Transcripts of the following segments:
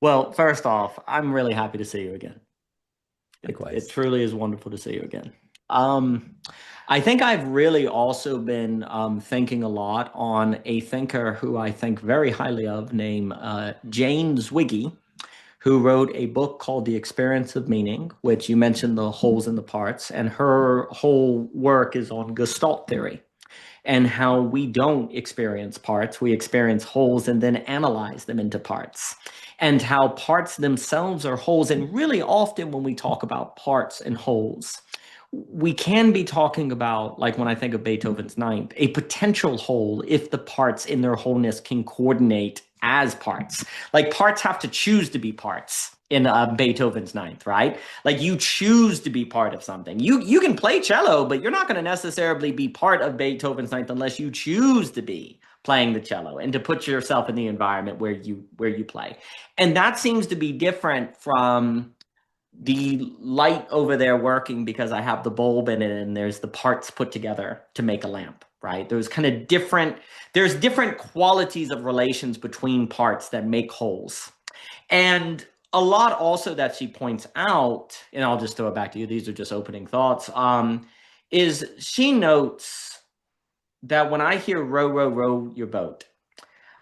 Well, first off, I'm really happy to see you again. It Likewise. truly is wonderful to see you again. Um, I think I've really also been thinking a lot on a thinker who I think very highly of, named Jane Zwiggy, who wrote a book called The Experience of Meaning, which you mentioned the wholes and the parts, and her whole work is on Gestalt theory and how we don't experience parts, we experience wholes and then analyze them into parts. And how parts themselves are wholes. And really often when we talk about parts and wholes, we can be talking about, like when I think of Beethoven's Ninth, a potential whole if the parts in their wholeness can coordinate as parts. Like parts have to choose to be parts in Beethoven's Ninth, right? Like you choose to be part of something. You can play cello, but you're not going to necessarily be part of Beethoven's Ninth unless you choose to be playing the cello and to put yourself in the environment where you play. And that seems to be different from the light over there working because I have the bulb in it and there's the parts put together to make a lamp, right? There's different qualities of relations between parts that make wholes. And a lot also that she points out, and I'll just throw it back to you, these are just opening thoughts, is she notes that when I hear row, row, row your boat,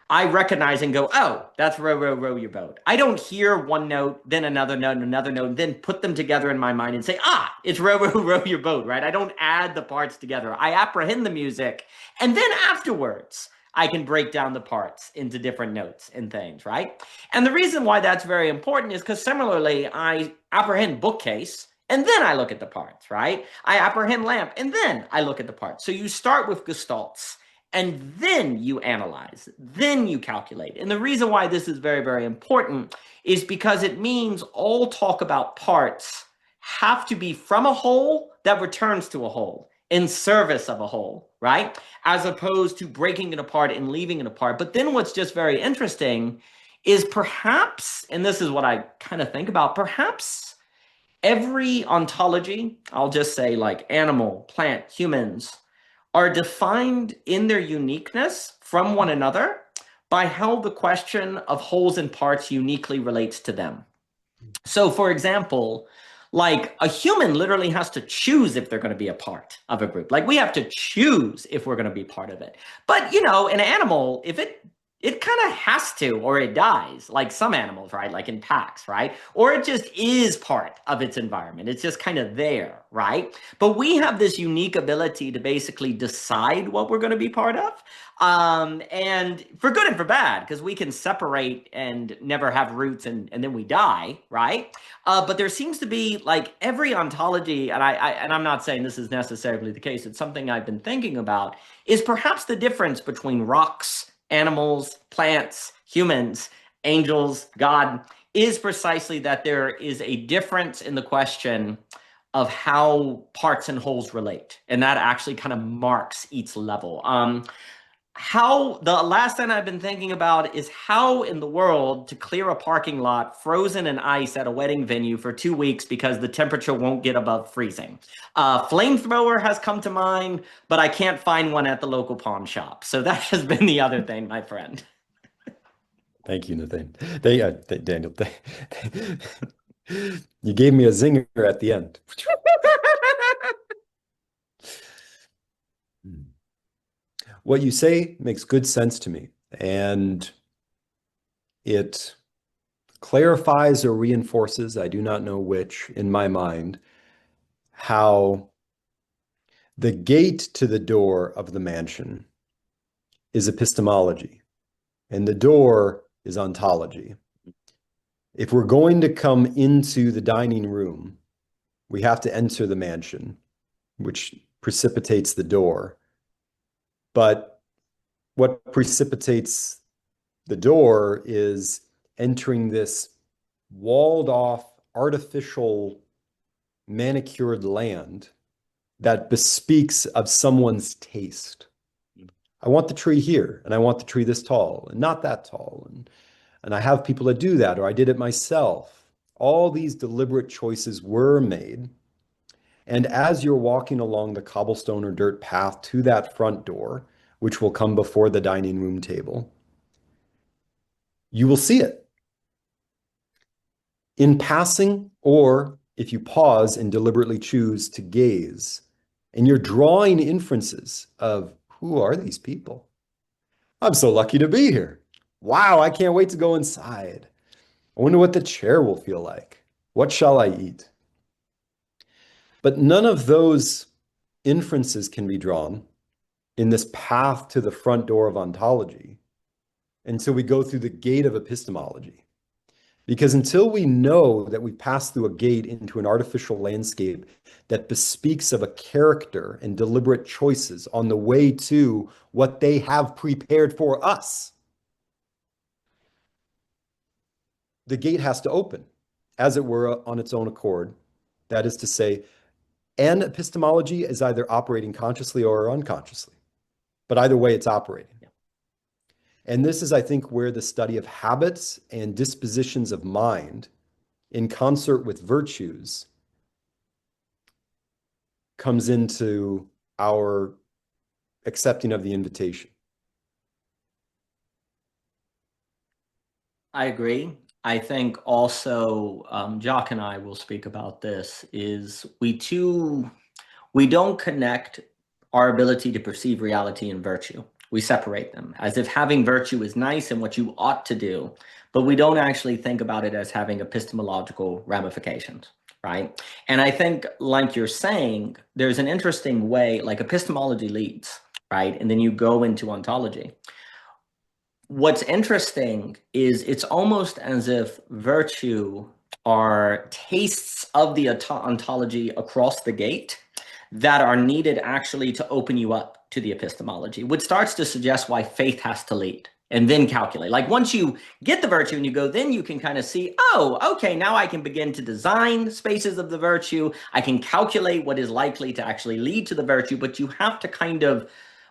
I recognize and go, oh, that's row, row, row your boat. I don't hear one note, then another note, then put them together in my mind and say, ah, it's row, row, row your boat, right? I don't add the parts together. I apprehend the music. And then afterwards, I can break down the parts into different notes and things, right? And the reason why that's very important is because similarly, I apprehend bookcase and then I look at the parts, right? I apprehend lamp and then I look at the parts. So you start with gestalts and then you analyze, then you calculate. And the reason why this is very, very important is because it means all talk about parts have to be from a whole that returns to a whole in service of a whole, right? As opposed to breaking it apart and leaving it apart. But then what's just very interesting is perhaps, and this is what I kind of think about, perhaps every ontology, I'll just say like animal, plant, humans, are defined in their uniqueness from one another by how the question of wholes and parts uniquely relates to them. So, for example, like a human literally has to choose if they're going to be a part of a group. Like we have to choose if we're going to be part of it. But, an animal, if it kind of has to or it dies, like some animals, right? Like in packs, right? Or it just is part of its environment. It's just kind of there, right? But we have this unique ability to basically decide what we're going to be part of. And for good and for bad, because we can separate and never have roots and then we die, right? But there seems to be like every ontology, and I'm not saying this is necessarily the case, it's something I've been thinking about, is perhaps the difference between rocks, animals, plants, humans, angels, God, is precisely that there is a difference in the question of how parts and wholes relate. And that actually kind of marks each level. How the last thing I've been thinking about is how in the world to clear a parking lot frozen in ice at a wedding venue for 2 weeks because the temperature won't get above freezing. Flamethrower has come to mind, but I can't find one at the local pawn shop. So that has been the other thing, my friend. Thank you, Nathan. Daniel, you gave me a zinger at the end. What you say makes good sense to me, and it clarifies or reinforces, I do not know which, in my mind, how the gate to the door of the mansion is epistemology, and the door is ontology. If we're going to come into the dining room, we have to enter the mansion, which precipitates the door. But what precipitates the door is entering this walled off, artificial, manicured land that bespeaks of someone's taste. I want the tree here, and I want the tree this tall, and not that tall. And I have people that do that, or I did it myself. All these deliberate choices were made. And as you're walking along the cobblestone or dirt path to that front door, which will come before the dining room table, you will see it. In passing, or if you pause and deliberately choose to gaze, and you're drawing inferences of who are these people? I'm so lucky to be here. Wow, I can't wait to go inside. I wonder what the chair will feel like. What shall I eat? But none of those inferences can be drawn in this path to the front door of ontology until we go through the gate of epistemology. Because until we know that we pass through a gate into an artificial landscape that bespeaks of a character and deliberate choices on the way to what they have prepared for us, the gate has to open, as it were, on its own accord. That is to say, an epistemology is either operating consciously or unconsciously, but either way, it's operating. Yeah. And this is, I think, where the study of habits and dispositions of mind in concert with virtues comes into our accepting of the invitation. I agree. I think also, Jock and I will speak about this, is we don't connect our ability to perceive reality and virtue. We separate them as if having virtue is nice and what you ought to do, but we don't actually think about it as having epistemological ramifications, right? And I think, like you're saying, there's an interesting way, like epistemology leads, right? And then you go into ontology. What's interesting is it's almost as if virtue are tastes of the ontology across the gate that are needed actually to open you up to the epistemology, which starts to suggest why faith has to lead and then calculate. Like once you get the virtue and you go, then you can kind of see, oh, okay, now I can begin to design spaces of the virtue. I can calculate what is likely to actually lead to the virtue, but you have to kind of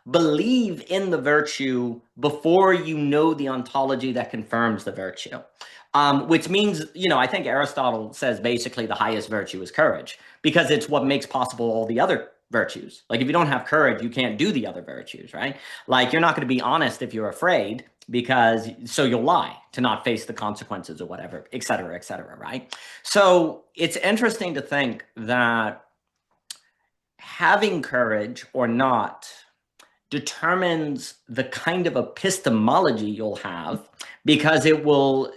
believe in the virtue before you know the ontology that confirms the virtue. Which means, I think Aristotle says basically the highest virtue is courage, because it's what makes possible all the other virtues. Like if you don't have courage, you can't do the other virtues, right? Like you're not going to be honest if you're afraid, because so you'll lie to not face the consequences or whatever, et cetera, right? So it's interesting to think that having courage or not determines the kind of epistemology you'll have, because it will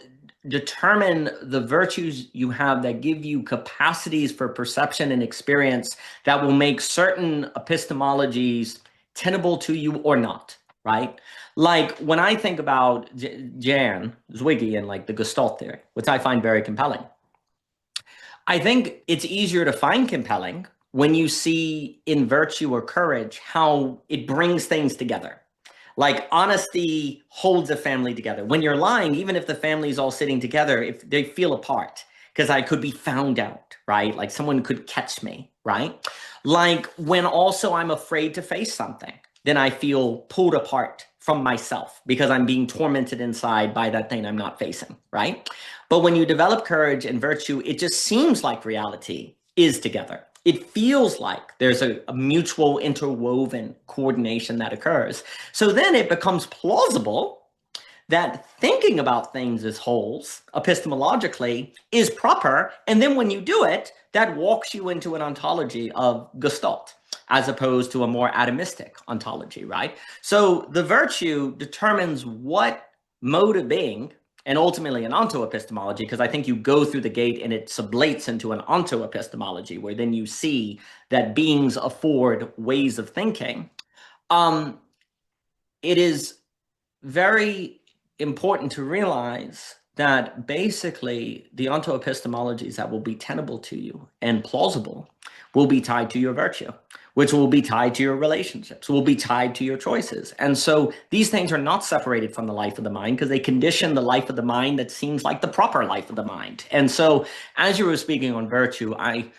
determine the virtues you have that give you capacities for perception and experience that will make certain epistemologies tenable to you or not, right? Like when I think about Jan Zwiggy and like the Gestalt theory, which I find very compelling, I think it's easier to find compelling when you see in virtue or courage how it brings things together. Like honesty holds a family together. When you're lying, even if the family is all sitting together, if they feel apart, because I could be found out, right? Like someone could catch me, right? Like when also I'm afraid to face something, then I feel pulled apart from myself because I'm being tormented inside by that thing I'm not facing, right? But when you develop courage and virtue, it just seems like reality is together. It feels like there's a mutual interwoven coordination that occurs. So then it becomes plausible that thinking about things as wholes, epistemologically, is proper. And then when you do it, that walks you into an ontology of Gestalt, as opposed to a more atomistic ontology, right? So the virtue determines what mode of being, and ultimately an ontoepistemology, because I think you go through the gate and it sublates into an ontoepistemology, where then you see that beings afford ways of thinking. It is very important to realize that basically the ontoepistemologies that will be tenable to you and plausible will be tied to your virtue, which will be tied to your relationships, will be tied to your choices. And so these things are not separated from the life of the mind, because they condition the life of the mind that seems like the proper life of the mind. And so as you were speaking on virtue, I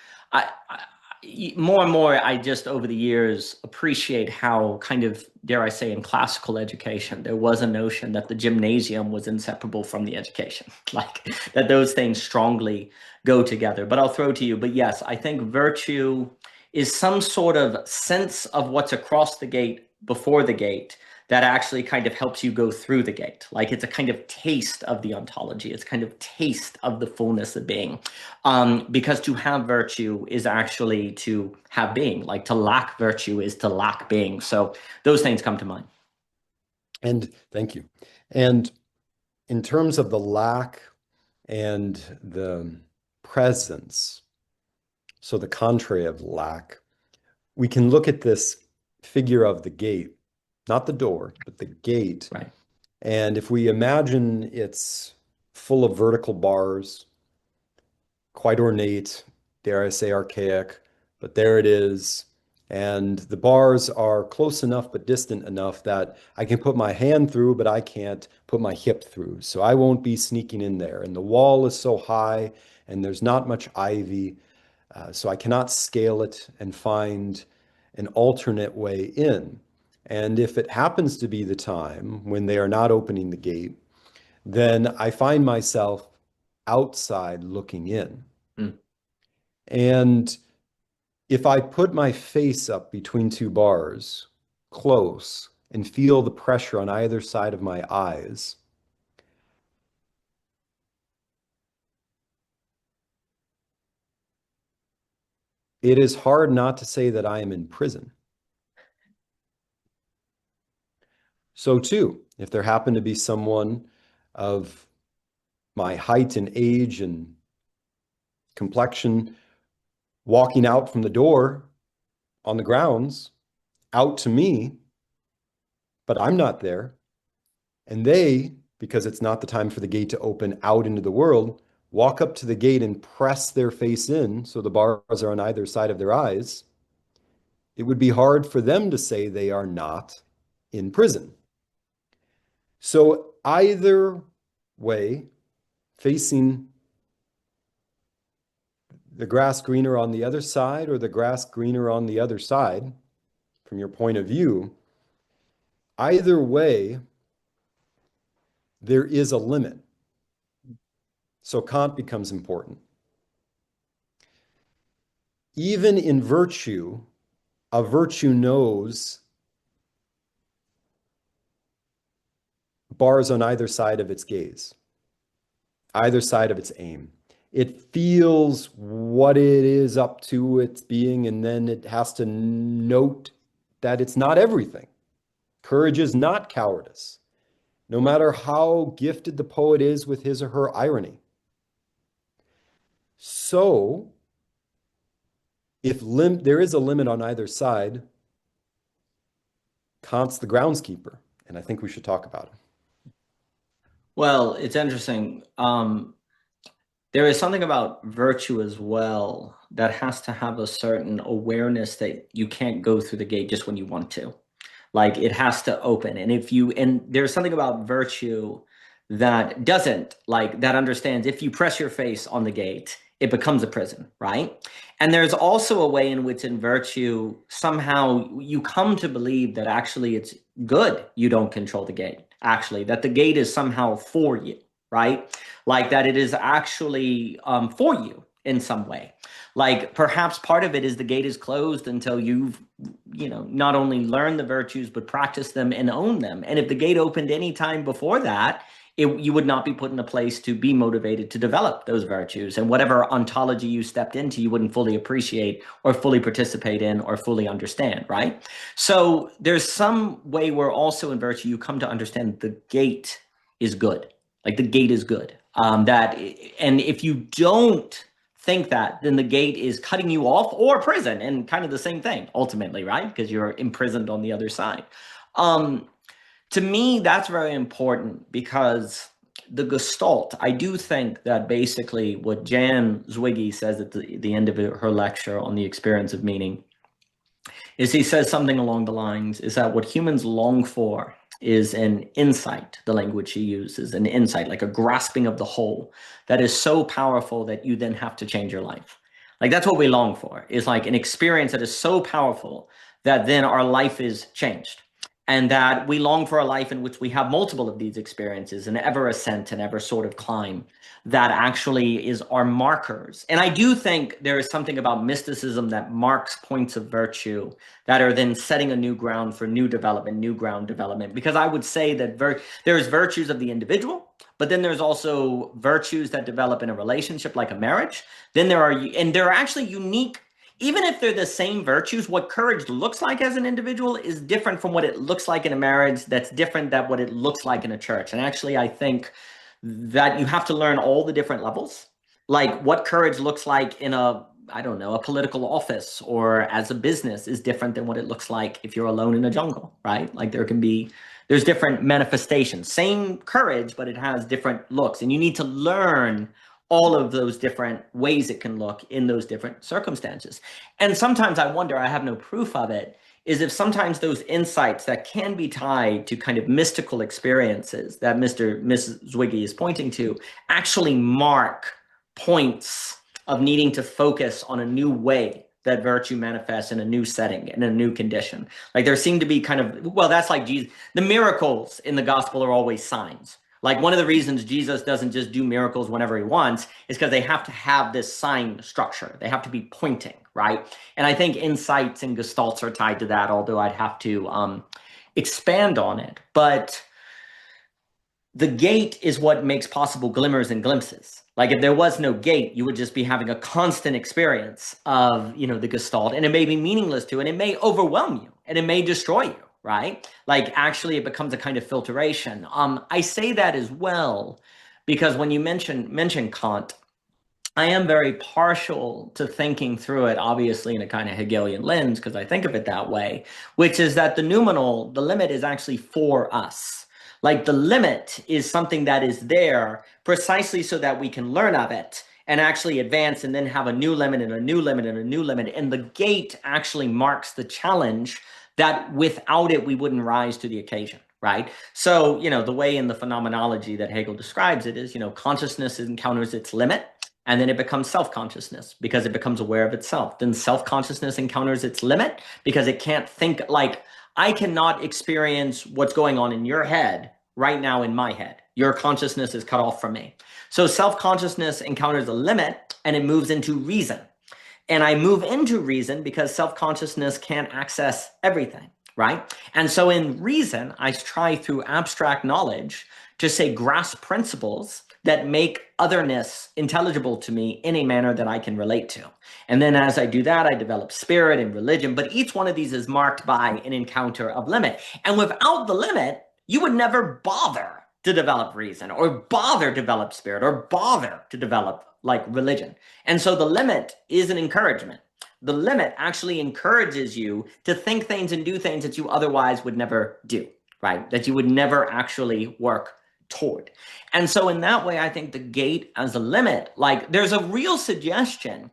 more and more, I just over the years appreciate how kind of, dare I say, in classical education, there was a notion that the gymnasium was inseparable from the education, like that those things strongly go together. But I'll throw to you. But yes, I think virtue is some sort of sense of what's across the gate before the gate that actually kind of helps you go through the gate. Like it's a kind of taste of the ontology. It's kind of taste of the fullness of being. Because to have virtue is actually to have being. Like to lack virtue is to lack being. So those things come to mind. And thank you. And in terms of the lack and the presence, so the contrary of lack, we can look at this figure of the gate, not the door, but the gate. Right. And if we imagine it's full of vertical bars, quite ornate, dare I say archaic, but there it is. And the bars are close enough but distant enough that I can put my hand through, but I can't put my hip through. So I won't be sneaking in there. And the wall is so high and there's not much ivy. So I cannot scale it and find an alternate way in. And if it happens to be the time when they are not opening the gate, then I find myself outside looking in. Mm. And if I put my face up between two bars, close, and feel the pressure on either side of my eyes, it is hard not to say that I am in prison. So too, if there happened to be someone of my height and age and complexion walking out from the door on the grounds out to me, but I'm not there, and they, because it's not the time for the gate to open out into the world, walk up to the gate and press their face in so the bars are on either side of their eyes, it would be hard for them to say they are not in prison. So either way, facing the grass greener on the other side or the grass greener on the other side, from your point of view, either way, there is a limit. So Kant becomes important. Even in virtue, a virtue knows bars on either side of its gaze, either side of its aim. It feels what it is up to its being, and then it has to note that it's not everything. Courage is not cowardice, no matter how gifted the poet is with his or her irony. So, if there is a limit on either side, Kant's the groundskeeper, and I think we should talk about him. Well, it's interesting. There is something about virtue as well that has to have a certain awareness that you can't go through the gate just when you want to. Like it has to open. And there's something about virtue that doesn't, like that understands if you press your face on the gate, it becomes a prison, right? And there's also a way in which in virtue, somehow you come to believe that actually it's good you don't control the gate, actually, that the gate is somehow for you, right? Like that it is actually for you in some way. Like perhaps part of it is the gate is closed until you've, not only learned the virtues, but practice them and own them. And if the gate opened any time before that, you would not be put in a place to be motivated to develop those virtues. And whatever ontology you stepped into, you wouldn't fully appreciate or fully participate in or fully understand, right? So there's some way where also in virtue, you come to understand the gate is good. Like the gate is good. And if you don't think that, then the gate is cutting you off or prison, and kind of the same thing ultimately, right? Because you're imprisoned on the other side. To me, that's very important because the Gestalt, I do think that basically what Jan Zwiggy says at the end of her lecture on the experience of meaning is he says something along the lines is that what humans long for is an insight, the language he uses, an insight, like a grasping of the whole that is so powerful that you then have to change your life. Like that's what we long for, is like an experience that is so powerful that then our life is changed. and that we long for a life in which we have multiple of these experiences, an ever ascent and ever sort of climb that actually is our markers. And I do think there is something about mysticism that marks points of virtue that are then setting a new ground for new development, new ground development. Because I would say that there's virtues of the individual, but then there's also virtues that develop in a relationship like a marriage. Then there are actually unique, even if they're the same virtues, what courage looks like as an individual is different from what it looks like in a marriage, that's different than what it looks like in a church. And actually, I think that you have to learn all the different levels, like what courage looks like in I don't know, a political office or as a business is different than what it looks like if you're alone in a jungle, right? Like there's different manifestations, same courage, but it has different looks. And you need to learn all of those different ways it can look in those different circumstances. And sometimes I wonder, I have no proof of it, is if sometimes those insights that can be tied to kind of mystical experiences that Mrs. Zwiggy is pointing to actually mark points of needing to focus on a new way that virtue manifests in a new setting, in a new condition. Like there seem to be kind of, well, that's like Jesus. The miracles in the gospel are always signs. Like one of the reasons Jesus doesn't just do miracles whenever he wants is because they have to have this sign structure. They have to be pointing, right? And I think insights and gestalts are tied to that, although I'd have to expand on it. But the gate is what makes possible glimmers and glimpses. Like if there was no gate, you would just be having a constant experience of, the gestalt, and it may be meaningless to, and it may overwhelm you, and it may destroy you. Right? Like actually it becomes a kind of filtration. I say that as well, because when you mention Kant, I am very partial to thinking through it, obviously in a kind of Hegelian lens, because I think of it that way, which is that the noumenal, the limit is actually for us. Like the limit is something that is there precisely so that we can learn of it and actually advance and then have a new limit and a new limit and a new limit. And the gate actually marks the challenge that without it, we wouldn't rise to the occasion, right? So, the way in the phenomenology that Hegel describes it is, consciousness encounters its limit, and then it becomes self-consciousness because it becomes aware of itself. Then self-consciousness encounters its limit because it can't think, like, I cannot experience what's going on in your head right now in my head. Your consciousness is cut off from me. So self-consciousness encounters a limit and it moves into reason. And I move into reason because self-consciousness can't access everything, right? And so in reason, I try through abstract knowledge to say grasp principles that make otherness intelligible to me in a manner that I can relate to. And then as I do that, I develop spirit and religion, but each one of these is marked by an encounter of limit. And without the limit, you would never bother to develop reason or bother to develop spirit or bother to develop like religion. And so the limit is an encouragement. The limit actually encourages you to think things and do things that you otherwise would never do, right? That you would never actually work toward. And so in that way, I think the gate as a limit, like there's a real suggestion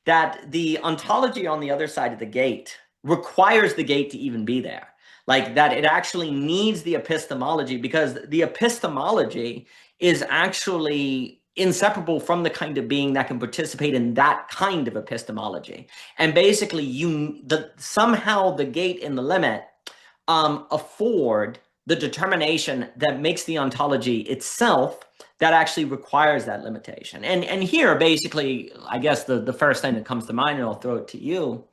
that the ontology on the other side of the gate requires the gate to even be there. Like that it actually needs the epistemology because the epistemology is actually inseparable from the kind of being that can participate in that kind of epistemology. And basically somehow the gate and the limit afford the determination that makes the ontology itself that actually requires that limitation. And here, basically, I guess the first thing that comes to mind, and I'll throw it to you,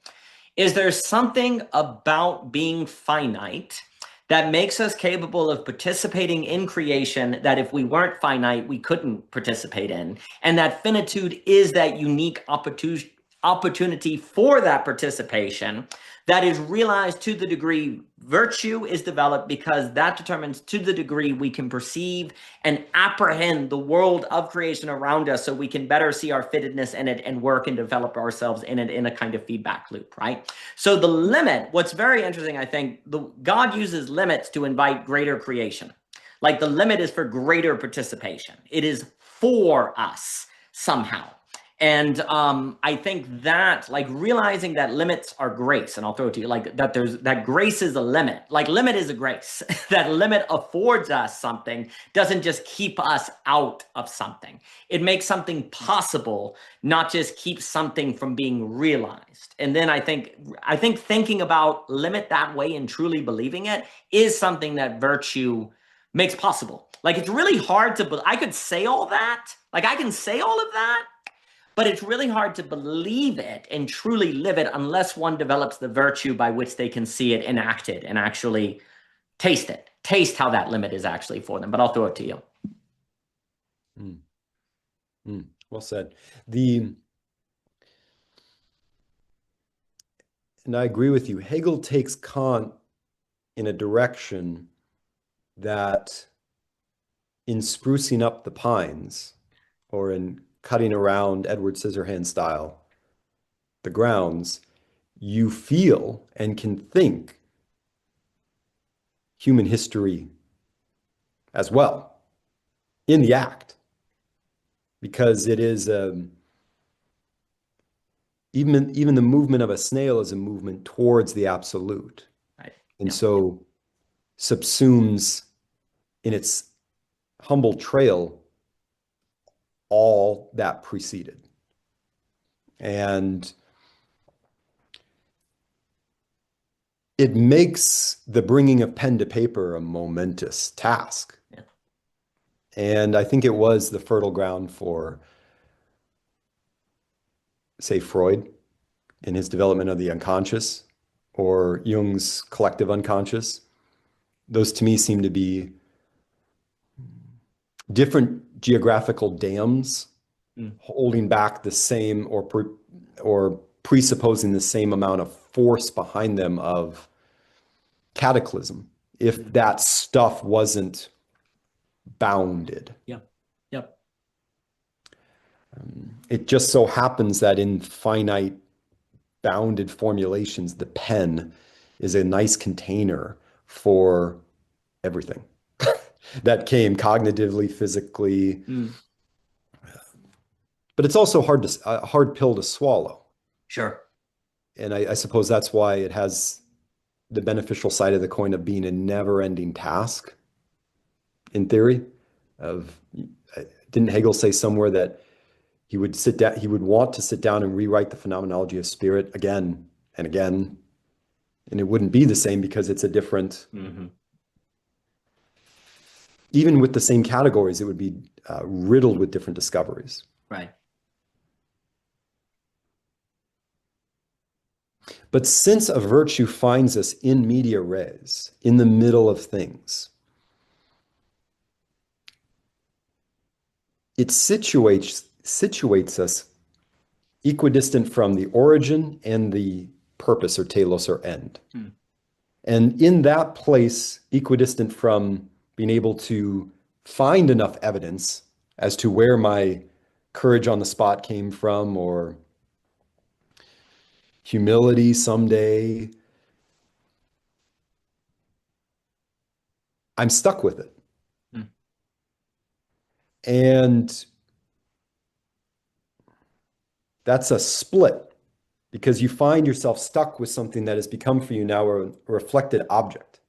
is there's something about being finite that makes us capable of participating in creation that if we weren't finite, we couldn't participate in. And that finitude is that unique opportunity for that participation that is realized to the degree virtue is developed, because that determines to the degree we can perceive and apprehend the world of creation around us so we can better see our fittedness in it and work and develop ourselves in it in a kind of feedback loop, right? So the limit, what's very interesting, I think, God uses limits to invite greater creation. Like the limit is for greater participation. It is for us somehow. And I think that, like, realizing that limits are grace, and I'll throw it to you, like that grace is a limit. Like, limit is a grace. That limit affords us something, doesn't just keep us out of something. It makes something possible, not just keep something from being realized. And then I think thinking about limit that way and truly believing it is something that virtue makes possible. Like, it's really hard to, I could say all that, like I can say all of that, but it's really hard to believe it and truly live it unless one develops the virtue by which they can see it enacted and actually taste it, taste how that limit is actually for them. But I'll throw it to you. Well said. And I agree with you. Hegel takes Kant in a direction that in sprucing up the pines, or in cutting around Edward Scissorhands style, the grounds, you feel and can think human history as well in the act, because it is even the movement of a snail is a movement towards the absolute, Right. And so subsumes in its humble trail all that preceded. And it makes the bringing of pen to paper a momentous task. Yeah. And I think it was the fertile ground for, say, Freud in his development of the unconscious, or Jung's collective unconscious. Those to me seem to be different geographical dams holding back the same, or presupposing the same amount of force behind them of cataclysm, if that stuff wasn't bounded. Yep. Yep. It just so happens that in finite bounded formulations, the pen is a nice container for everything that came cognitively, physically. But it's also a hard pill to swallow. Sure. And I suppose that's why it has the beneficial side of the coin of being a never-ending task, in theory. Didn't Hegel say somewhere that he would want to sit down and rewrite the phenomenology of spirit again and again, and it wouldn't be the same because it's a different, even with the same categories, it would be riddled with different discoveries. Right. But since a virtue finds us in media res, in the middle of things, it situates us equidistant from the origin and the purpose, or telos, or end. And in that place, equidistant from being able to find enough evidence as to where my courage on the spot came from, or humility someday, I'm stuck with it. And that's a split, because you find yourself stuck with something that has become for you now a reflected object.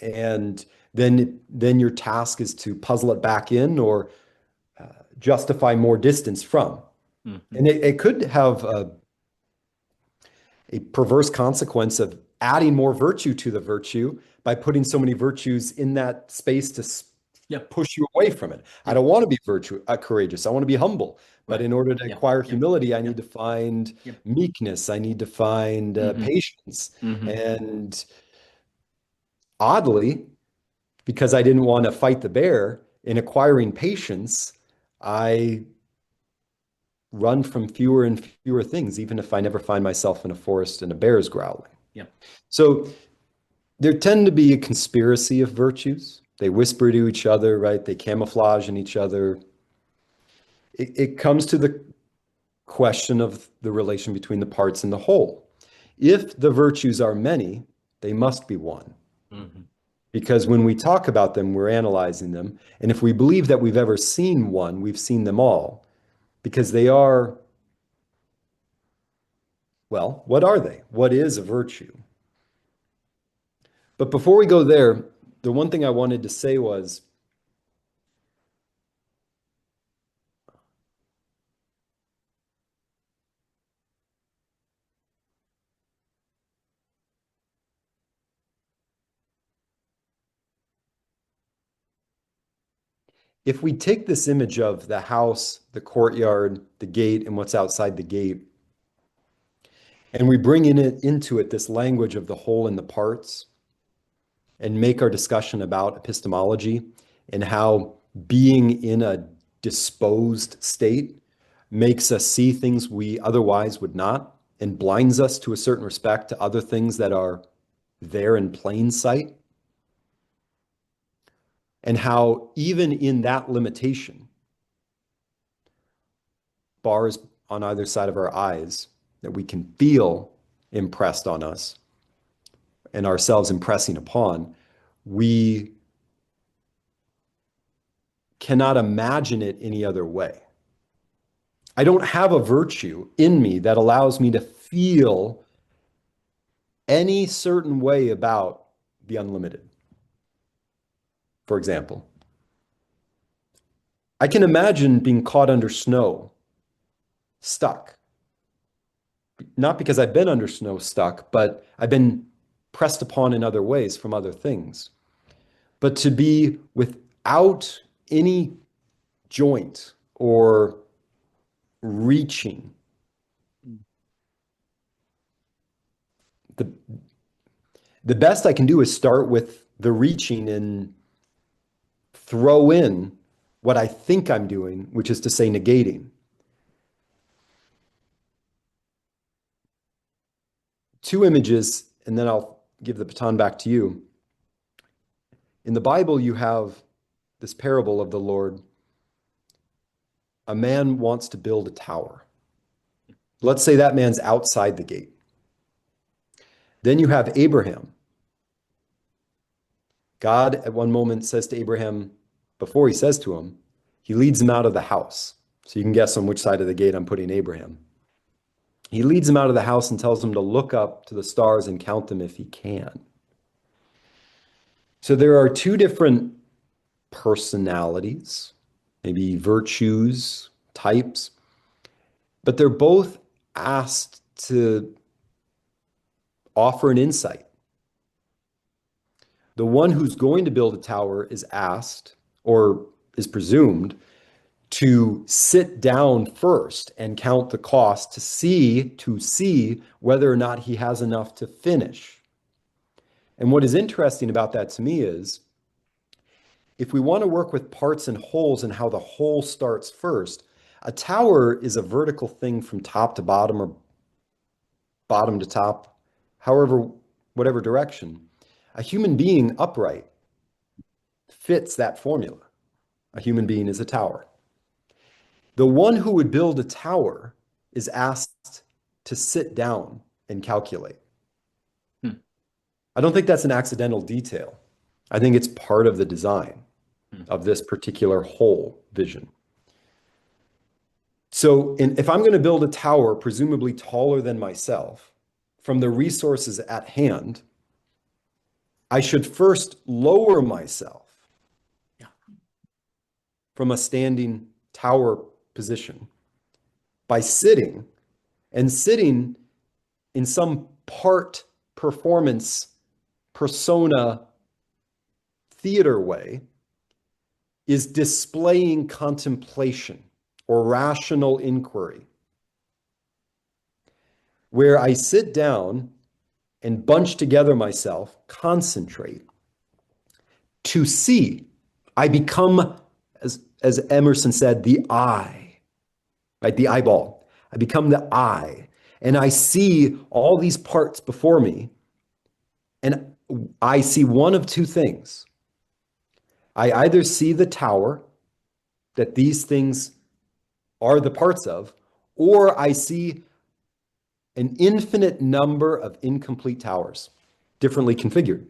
And then your task is to puzzle it back in, or justify more distance from. And it could have a perverse consequence of adding more virtue to the virtue by putting so many virtues in that space to push you away from it. I don't want to be courageous. I want to be humble. But in order to acquire humility, I need to find meekness. I need to find patience. And oddly, because I didn't want to fight the bear, in acquiring patience, I run from fewer and fewer things, even if I never find myself in a forest and a bear is growling. So there tend to be a conspiracy of virtues. They whisper to each other, right? They camouflage in each other. It comes to the question of the relation between the parts and the whole. If the virtues are many, they must be one. Because when we talk about them, we're analyzing them. And if we believe that we've ever seen one, we've seen them all. because they are, well, what are they? What is a virtue? But before we go there, the one thing I wanted to say was, if we take this image of the house, the courtyard, the gate, and what's outside the gate, and we bring into it this language of the whole and the parts, and make our discussion about epistemology and how being in a disposed state makes us see things we otherwise would not, and blinds us to a certain respect to other things that are there in plain sight. And how even in that limitation, bars on either side of our eyes that we can feel impressed on us and ourselves impressing upon, we cannot imagine it any other way. I don't have a virtue in me that allows me to feel any certain way about the unlimited. For example, I can imagine being caught under snow, stuck. Not because I've been under snow stuck, but I've been pressed upon in other ways from other things. But to be without any joint or reaching, the best I can do is start with the reaching and throw in what I think I'm doing, which is to say negating. Two images, and then I'll give the baton back to you. In the Bible, you have this parable of the Lord. A man wants to build a tower. Let's say that man's outside the gate. Then you have Abraham. God at one moment says to Abraham, before he says to him, he leads him out of the house. So you can guess on which side of the gate I'm putting Abraham. He leads him out of the house and tells him to look up to the stars and count them if he can. So there are two different personalities, maybe virtues, types, but they're both asked to offer an insight. The one who's going to build a tower is asked, or is presumed, to sit down first and count the cost to see whether or not he has enough to finish. And what is interesting about that to me is, if we want to work with parts and wholes and how the whole starts first, a tower is a vertical thing from top to bottom or bottom to top, however, whatever direction. A human being upright fits that formula. A human being is a tower. The one who would build a tower is asked to sit down and calculate. I don't think that's an accidental detail. I think it's part of the design of this particular whole vision. So if I'm going to build a tower, presumably taller than myself, from the resources at hand, I should first lower myself from a standing tower position by sitting, and sitting in some part performance persona theater way is displaying contemplation or rational inquiry, where I sit down and bunch together myself, concentrate to see. I become, as Emerson said, the eye, right? The eyeball. I become the eye, and I see all these parts before me, and I see one of two things. I either see the tower that these things are the parts of, or I see an infinite number of incomplete towers, differently configured.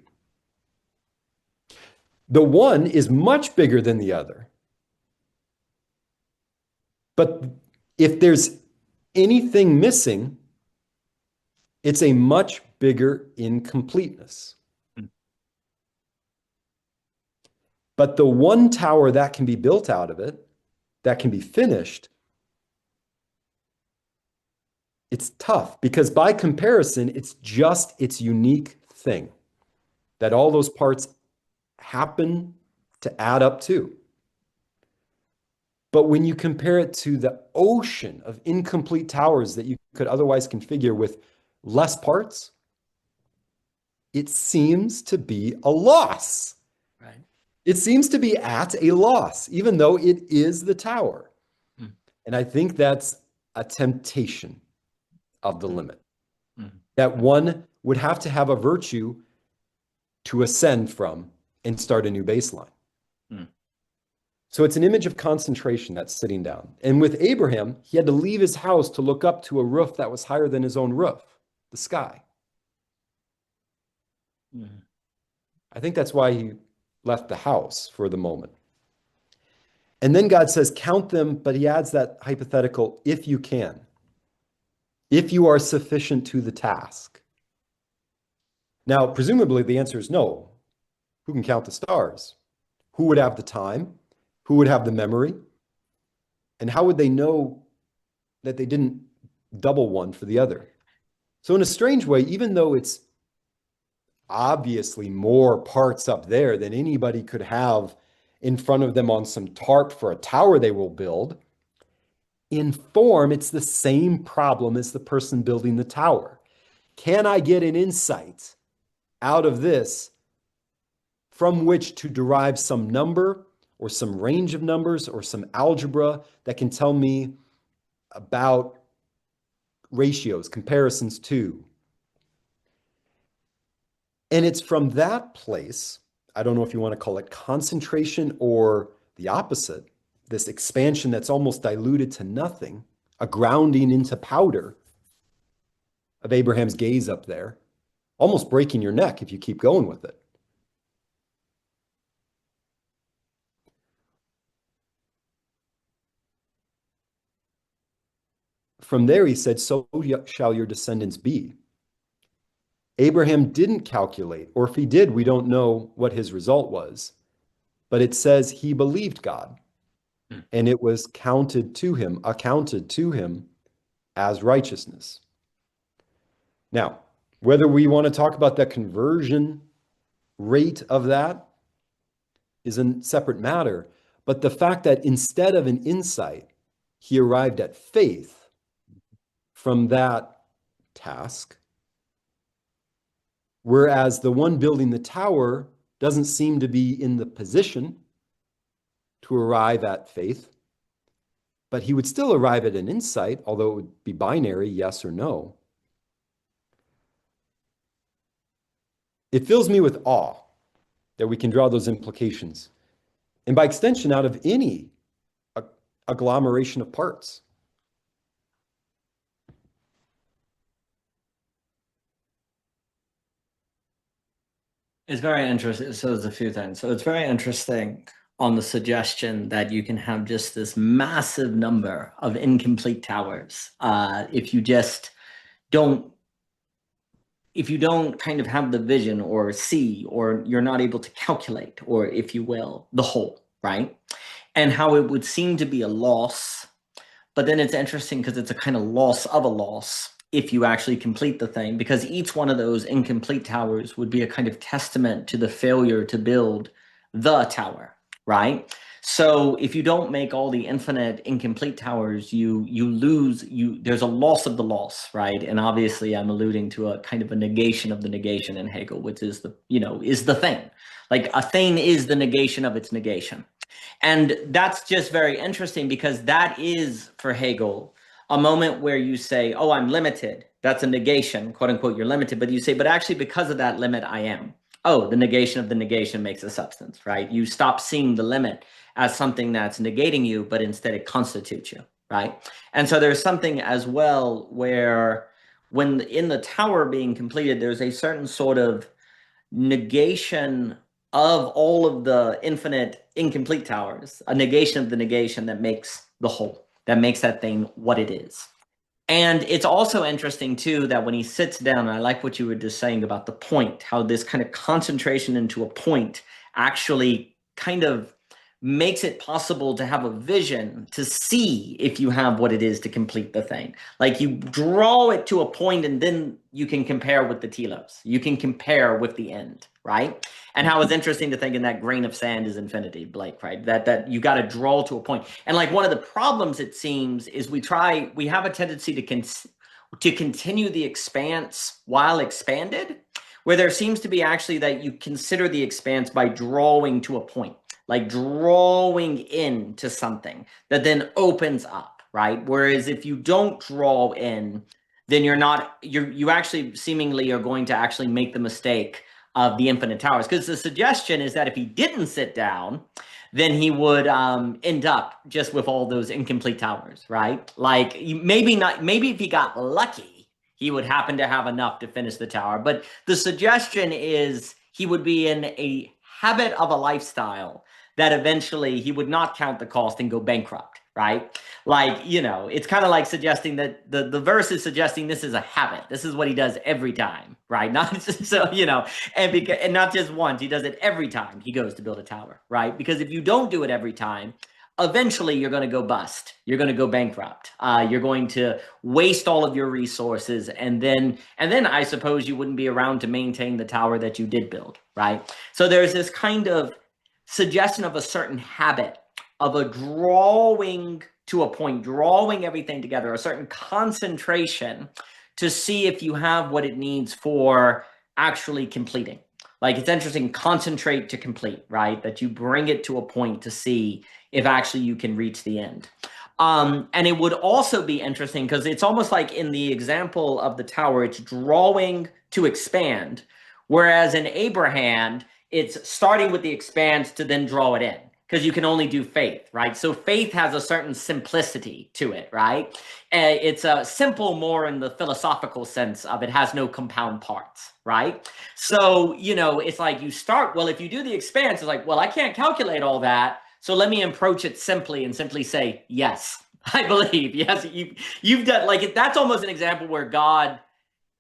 The one is much bigger than the other, but If there's anything missing, it's a much bigger incompleteness. But the one tower that can be built out of it, that can be finished, it's tough because by comparison, it's just its unique thing that all those parts happen to add up to. But when you compare it to the ocean of incomplete towers that you could otherwise configure with less parts, it seems to be a loss. Right. It seems to be at a loss, even though it is the tower. And I think that's a temptation of the limit, that one would have to have a virtue to ascend from and start a new baseline. So it's an image of concentration that's sitting down. And with Abraham, he had to leave his house to look up to a roof that was higher than his own roof, the sky. I think that's why he left the house for the moment. And then God says, count them, but he adds that hypothetical, if you can, if you are sufficient to the task. Now, presumably the answer is no. Who can count the stars? Who would have the time? Who would have the memory? And how would they know that they didn't double one for the other? So in a strange way, even though it's obviously more parts up there than anybody could have in front of them on some tarp for a tower they will build, in form, it's the same problem as the person building the tower. Can I get an insight out of this from which to derive some number or some range of numbers or some algebra that can tell me about ratios, comparisons to? And it's from that place, I don't know if you want to call it concentration or the opposite, this expansion that's almost diluted to nothing, a grounding into powder of Abraham's gaze up there, almost breaking your neck if you keep going with it. From there, he said, so shall your descendants be. Abraham didn't calculate, or if he did, we don't know what his result was. But it says he believed God, and it was accounted to him as righteousness. Now, whether we want to talk about the conversion rate of that is a separate matter. But the fact that instead of an insight, he arrived at faith from that task, whereas the one building the tower doesn't seem to be in the position to arrive at faith, but he would still arrive at an insight, although it would be binary, yes or no. It fills me with awe that we can draw those implications, and by extension, out of any agglomeration of parts. It's very interesting. So there's a few things. So it's very interesting on the suggestion that you can have just this massive number of incomplete towers if you just don't, if you don't kind of have the vision or see, or you're not able to calculate, or if you will, the whole, right? And how it would seem to be a loss, but then it's interesting because it's a kind of loss of a loss if you actually complete the thing, because each one of those incomplete towers would be a kind of testament to the failure to build the tower, right? So if you don't make all the infinite incomplete towers, you lose, there's a loss of the loss, right? And obviously I'm alluding to a kind of a negation of the negation in Hegel, which is the, is the thing. Like a thing is the negation of its negation. And that's just very interesting because that is, for Hegel, a moment where you say, oh, I'm limited. That's a negation, quote unquote, you're limited. But you say, but actually because of that limit, I am. Oh, the negation of the negation makes a substance, right? You stop seeing the limit as something that's negating you, but instead it constitutes you, right? And so there's something as well where when in the tower being completed, there's a certain sort of negation of all of the infinite incomplete towers, a negation of the negation that makes the whole. that makes that thing what it is. And it's also interesting, too, that when he sits down, and I like what you were just saying about the point, how this kind of concentration into a point actually kind of makes it possible to have a vision to see if you have what it is to complete the thing. Like you draw it to a point and then you can compare with the telos. You can compare with the end, right? And how it's interesting to think in that grain of sand is infinity, Blake, right? That you got to draw to a point. And like one of the problems, it seems, is we have a tendency to continue the expanse while expanded, where there seems to be actually that you consider the expanse by drawing to a point, like drawing into something that then opens up, right? Whereas if you don't draw in, then you actually seemingly are going to actually make the mistake of the infinite towers. Because the suggestion is that if he didn't sit down, then he would end up just with all those incomplete towers, right? Like maybe if he got lucky, he would happen to have enough to finish the tower. But the suggestion is he would be in a habit of a lifestyle that eventually he would not count the cost and go bankrupt, right? Like, it's kind of like suggesting that the verse is suggesting this is a habit. This is what he does every time, right? Not just, so, and not just once, he does it every time he goes to build a tower, right? Because if you don't do it every time, eventually you're going to go bust. You're going to go bankrupt. You're going to waste all of your resources. And then I suppose you wouldn't be around to maintain the tower that you did build, right? So there's this kind of suggestion of a certain habit of a drawing to a point, drawing everything together, a certain concentration to see if you have what it needs for actually completing. Like it's interesting, concentrate to complete, right? That you bring it to a point to see if actually you can reach the end. And it would also be interesting because it's almost like in the example of the tower, it's drawing to expand, whereas in Abraham, it's starting with the expanse to then draw it in, because you can only do faith, right? So faith has a certain simplicity to it, right? It's simple more in the philosophical sense of it has no compound parts, right? So, it's like you start, well, if you do the expanse, it's like, well, I can't calculate all that, so let me approach it simply and simply say, yes, I believe. Yes, you've done, like, that's almost an example where God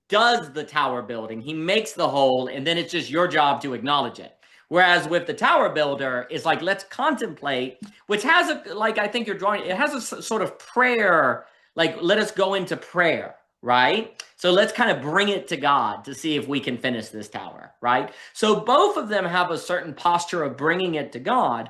does the tower building. He makes the hole, and then it's just your job to acknowledge it. Whereas with the tower builder, it's like, let's contemplate, which has I think you're drawing, it has a sort of prayer, like, let us go into prayer, right? So let's kind of bring it to God to see if we can finish this tower, right? So both of them have a certain posture of bringing it to God.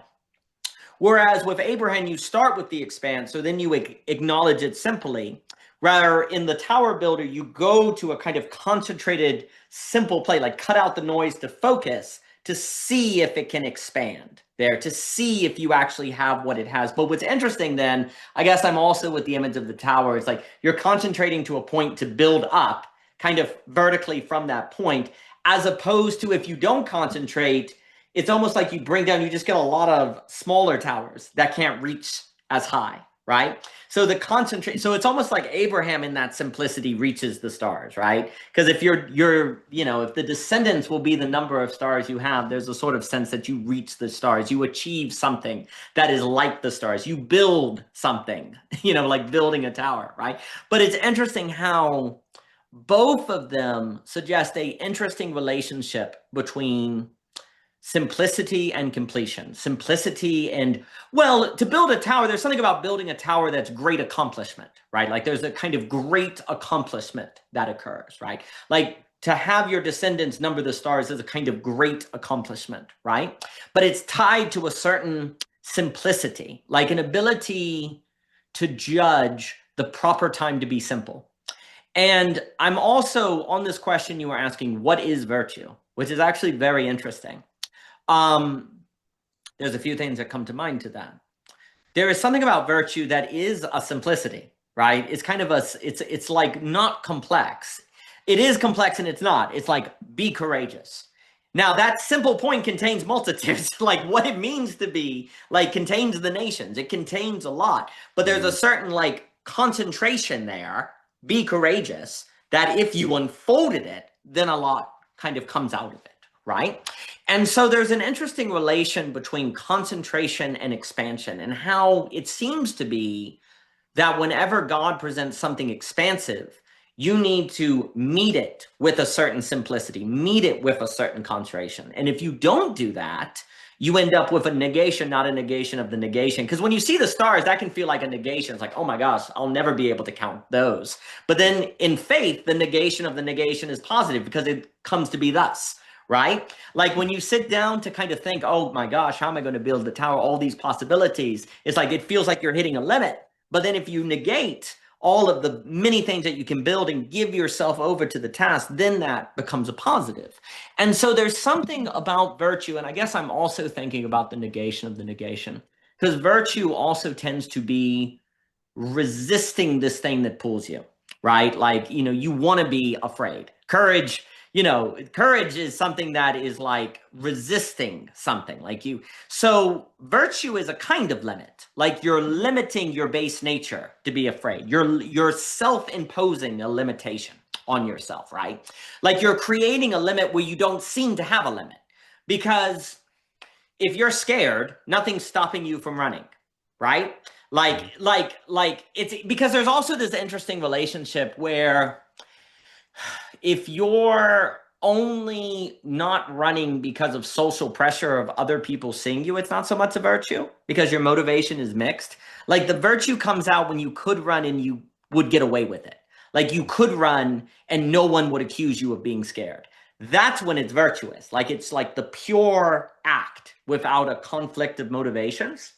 Whereas with Abraham, you start with the expanse, so then you acknowledge it simply. Rather, in the tower builder, you go to a kind of concentrated, simple play, like cut out the noise to focus, to see if it can expand there, to see if you actually have what it has. But what's interesting then, I guess I'm also with the image of the tower, it's like you're concentrating to a point to build up kind of vertically from that point, as opposed to if you don't concentrate, it's almost like you bring down, you just get a lot of smaller towers that can't reach as high, right? So so it's almost like Abraham in that simplicity reaches the stars, right? Because if if the descendants will be the number of stars you have, there's a sort of sense that you reach the stars, you achieve something that is like the stars, you build something, like building a tower, right? But it's interesting how both of them suggest a interesting relationship between simplicity and completion. Simplicity and, well, to build a tower, there's something about building a tower that's great accomplishment, right? Like there's a kind of great accomplishment that occurs, right? Like to have your descendants number the stars is a kind of great accomplishment, right? But it's tied to a certain simplicity, like an ability to judge the proper time to be simple. And I'm also on this question you were asking, what is virtue? Which is actually very interesting. There's a few things that come to mind to that. There is something about virtue that is a simplicity, right? It's kind of it's like not complex. It is complex and it's not. It's like, be courageous. Now that simple point contains multitudes, like what it means to be, like contains the nations. It contains a lot, but there's a certain like concentration there, be courageous, that if you unfolded it, then a lot kind of comes out of it. Right? And so there's an interesting relation between concentration and expansion, and how it seems to be that whenever God presents something expansive, you need to meet it with a certain simplicity, meet it with a certain concentration. And if you don't do that, you end up with a negation, not a negation of the negation. Because when you see the stars, that can feel like a negation. It's like, oh my gosh, I'll never be able to count those. But then in faith, the negation of the negation is positive because it comes to be thus, right? Like when you sit down to kind of think, oh my gosh, how am I going to build the tower? All these possibilities. It's like, it feels like you're hitting a limit. But then if you negate all of the many things that you can build and give yourself over to the task, then that becomes a positive. And so there's something about virtue, and I guess I'm also thinking about the negation of the negation, because virtue also tends to be resisting this thing that pulls you, right? Like, you want to be afraid. Courage, courage is something that is like resisting something like you. So virtue is a kind of limit. Like you're limiting your base nature to be afraid. You're self-imposing a limitation on yourself, right? Like you're creating a limit where you don't seem to have a limit. Because if you're scared, nothing's stopping you from running, right? Like it's because there's also this interesting relationship where if you're only not running because of social pressure of other people seeing you, it's not so much a virtue because your motivation is mixed. Like the virtue comes out when you could run and you would get away with it. Like you could run and no one would accuse you of being scared. That's when it's virtuous. Like it's like the pure act without a conflict of motivations.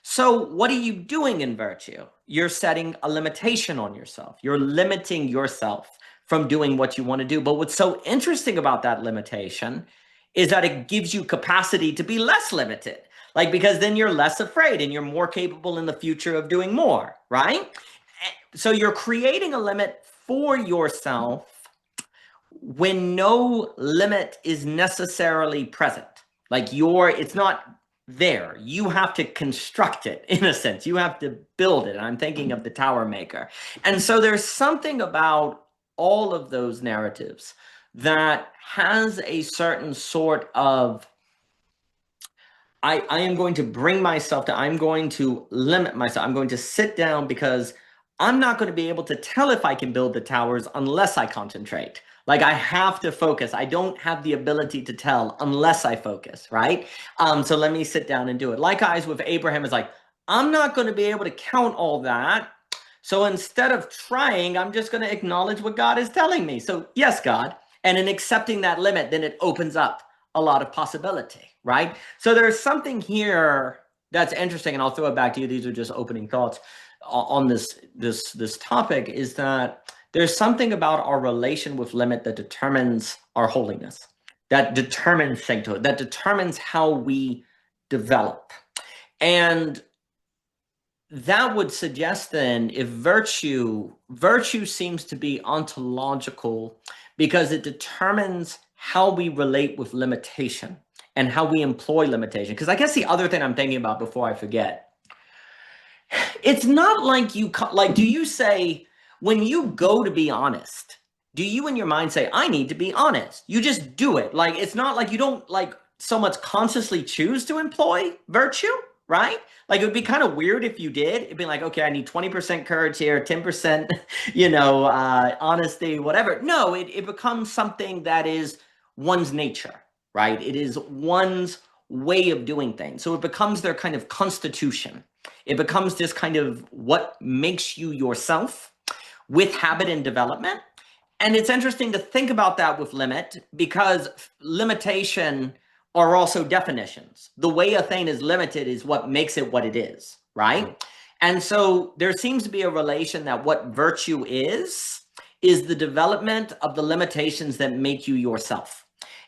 So what are you doing in virtue? You're setting a limitation on yourself. You're limiting yourself from doing what you want to do. But what's so interesting about that limitation is that it gives you capacity to be less limited. Like, because then you're less afraid and you're more capable in the future of doing more, right? So you're creating a limit for yourself when no limit is necessarily present. Like it's not there. You have to construct it in a sense. You have to build it. And I'm thinking of the tower maker. And so there's something about all of those narratives that has a certain sort of, I am going to bring myself to, I'm going to limit myself. I'm going to sit down because I'm not going to be able to tell if I can build the towers unless I concentrate. Like I have to focus. I don't have the ability to tell unless I focus, right? So let me sit down and do it. Likewise with Abraham, is like, I'm not going to be able to count all that. So instead of trying, I'm just going to acknowledge what God is telling me. So yes, God. And in accepting that limit, then it opens up a lot of possibility, right? So there's something here that's interesting, and I'll throw it back to you. These are just opening thoughts on this topic, is that there's something about our relation with limit that determines our holiness, that determines sainthood, that determines how we develop. And that would suggest then if virtue seems to be ontological because it determines how we relate with limitation and how we employ limitation. Because I guess the other thing I'm thinking about before I forget, it's not like do you say, when you go to be honest, do you in your mind say, I need to be honest? You just do it. Like, it's not like you don't like so much consciously choose to employ virtue, right? Like it would be kind of weird if you did. It'd be like, okay, I need 20% courage here, 10%, honesty, whatever. No, it becomes something that is one's nature, right? It is one's way of doing things. So it becomes their kind of constitution. It becomes this kind of what makes you yourself with habit and development. And it's interesting to think about that with limit, because limitation are also definitions. The way a thing is limited is what makes it what it is, right? And so there seems to be a relation that what virtue is the development of the limitations that make you yourself.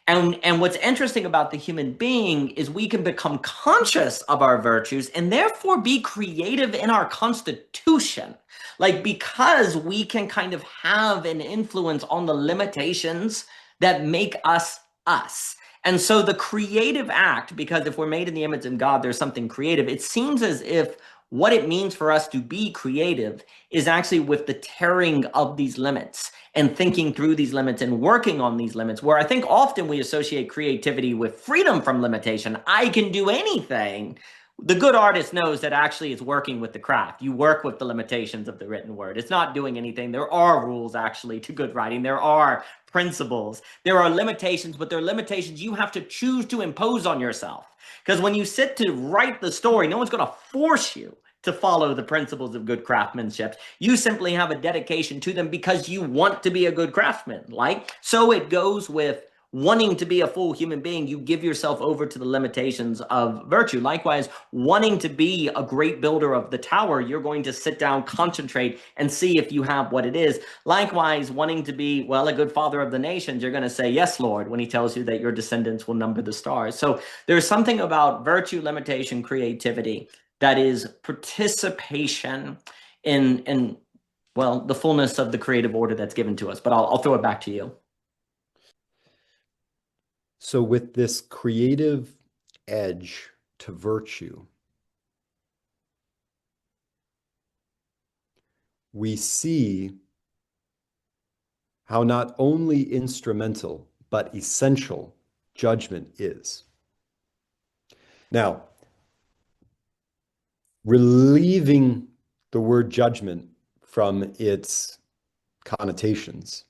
And what's interesting about the human being is we can become conscious of our virtues and therefore be creative in our constitution. Like, because we can kind of have an influence on the limitations that make us us. And so the creative act, because if we're made in the image of God, there's something creative. It seems as if what it means for us to be creative is actually with the tearing of these limits and thinking through these limits and working on these limits, where I think often we associate creativity with freedom from limitation. I can do anything. The good artist knows that actually it's working with the craft. You work with the limitations of the written word. It's not doing anything. There are rules actually to good writing. There are principles. There are limitations, but there are limitations you have to choose to impose on yourself. Because when you sit to write the story, no one's going to force you to follow the principles of good craftsmanship. You simply have a dedication to them because you want to be a good craftsman. Like, so it goes with wanting to be a full human being. You give yourself over to the limitations of virtue. Likewise, wanting to be a great builder of the tower, you're going to sit down, concentrate, and see if you have what it is. Likewise, wanting to be, well, a good father of the nations, you're going to say, yes, Lord, when he tells you that your descendants will number the stars. So there's something about virtue, limitation, creativity that is participation in well, the fullness of the creative order that's given to us. But I'll throw it back to you. So with this creative edge to virtue, we see how not only instrumental, but essential judgment is. Now, relieving the word judgment from its connotations,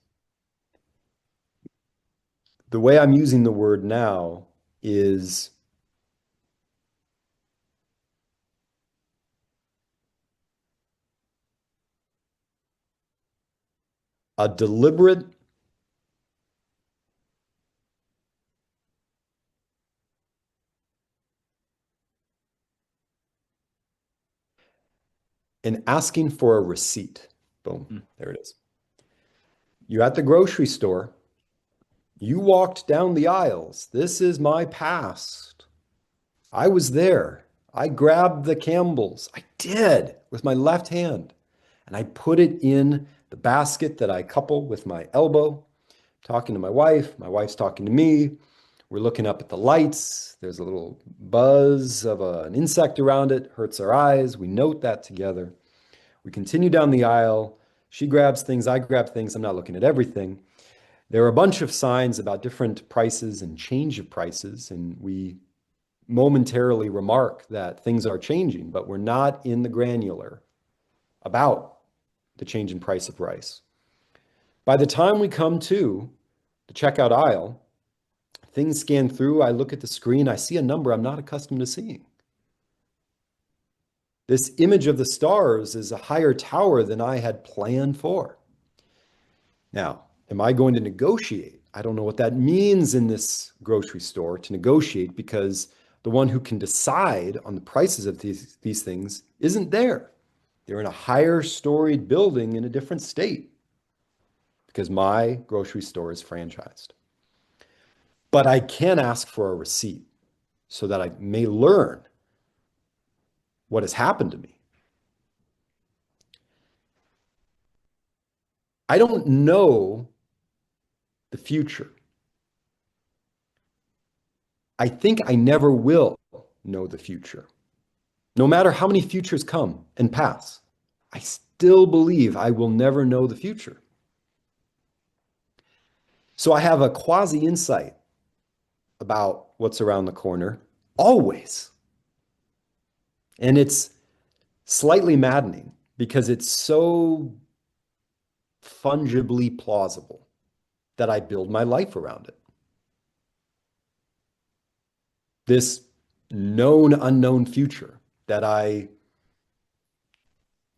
the way I'm using the word now is a deliberate and asking for a receipt. Boom, there it is. You're at the grocery store. You walked down the aisles. This is my past. I was there. I grabbed the Campbells. I did with my left hand. And I put it in the basket that I couple with my elbow. Talking to my wife's talking to me. We're looking up at the lights. There's a little buzz of an insect around it, hurts our eyes. We note that together. We continue down the aisle. She grabs things, I grab things. I'm not looking at everything. There are a bunch of signs about different prices and change of prices, and we momentarily remark that things are changing, but we're not in the granular about the change in price of rice. By the time we come to the checkout aisle, things scan through, I look at the screen, I see a number I'm not accustomed to seeing. This image of the stars is a higher tower than I had planned for. Now, am I going to negotiate? I don't know what that means in this grocery store to negotiate, because the one who can decide on the prices of these things isn't there. They're in a higher storied building in a different state because my grocery store is franchised. But I can ask for a receipt so that I may learn what has happened to me. I don't know the future. I think I never will know the future. No matter how many futures come and pass, I still believe I will never know the future. So I have a quasi-insight about what's around the corner, always. And it's slightly maddening because it's so fungibly plausible that I build my life around it. This known unknown future that I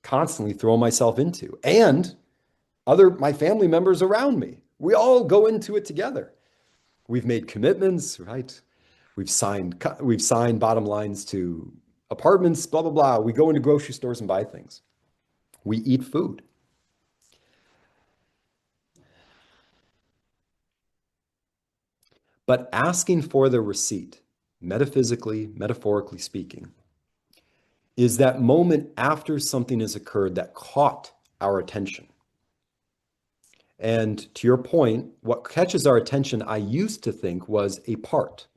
constantly throw myself into, and my family members around me. We all go into it together. We've made commitments, right? We've signed bottom lines to apartments, blah, blah, blah. We go into grocery stores and buy things. We eat food. But asking for the receipt, metaphysically, metaphorically speaking, is that moment after something has occurred that caught our attention. And to your point, what catches our attention, I used to think, was a part.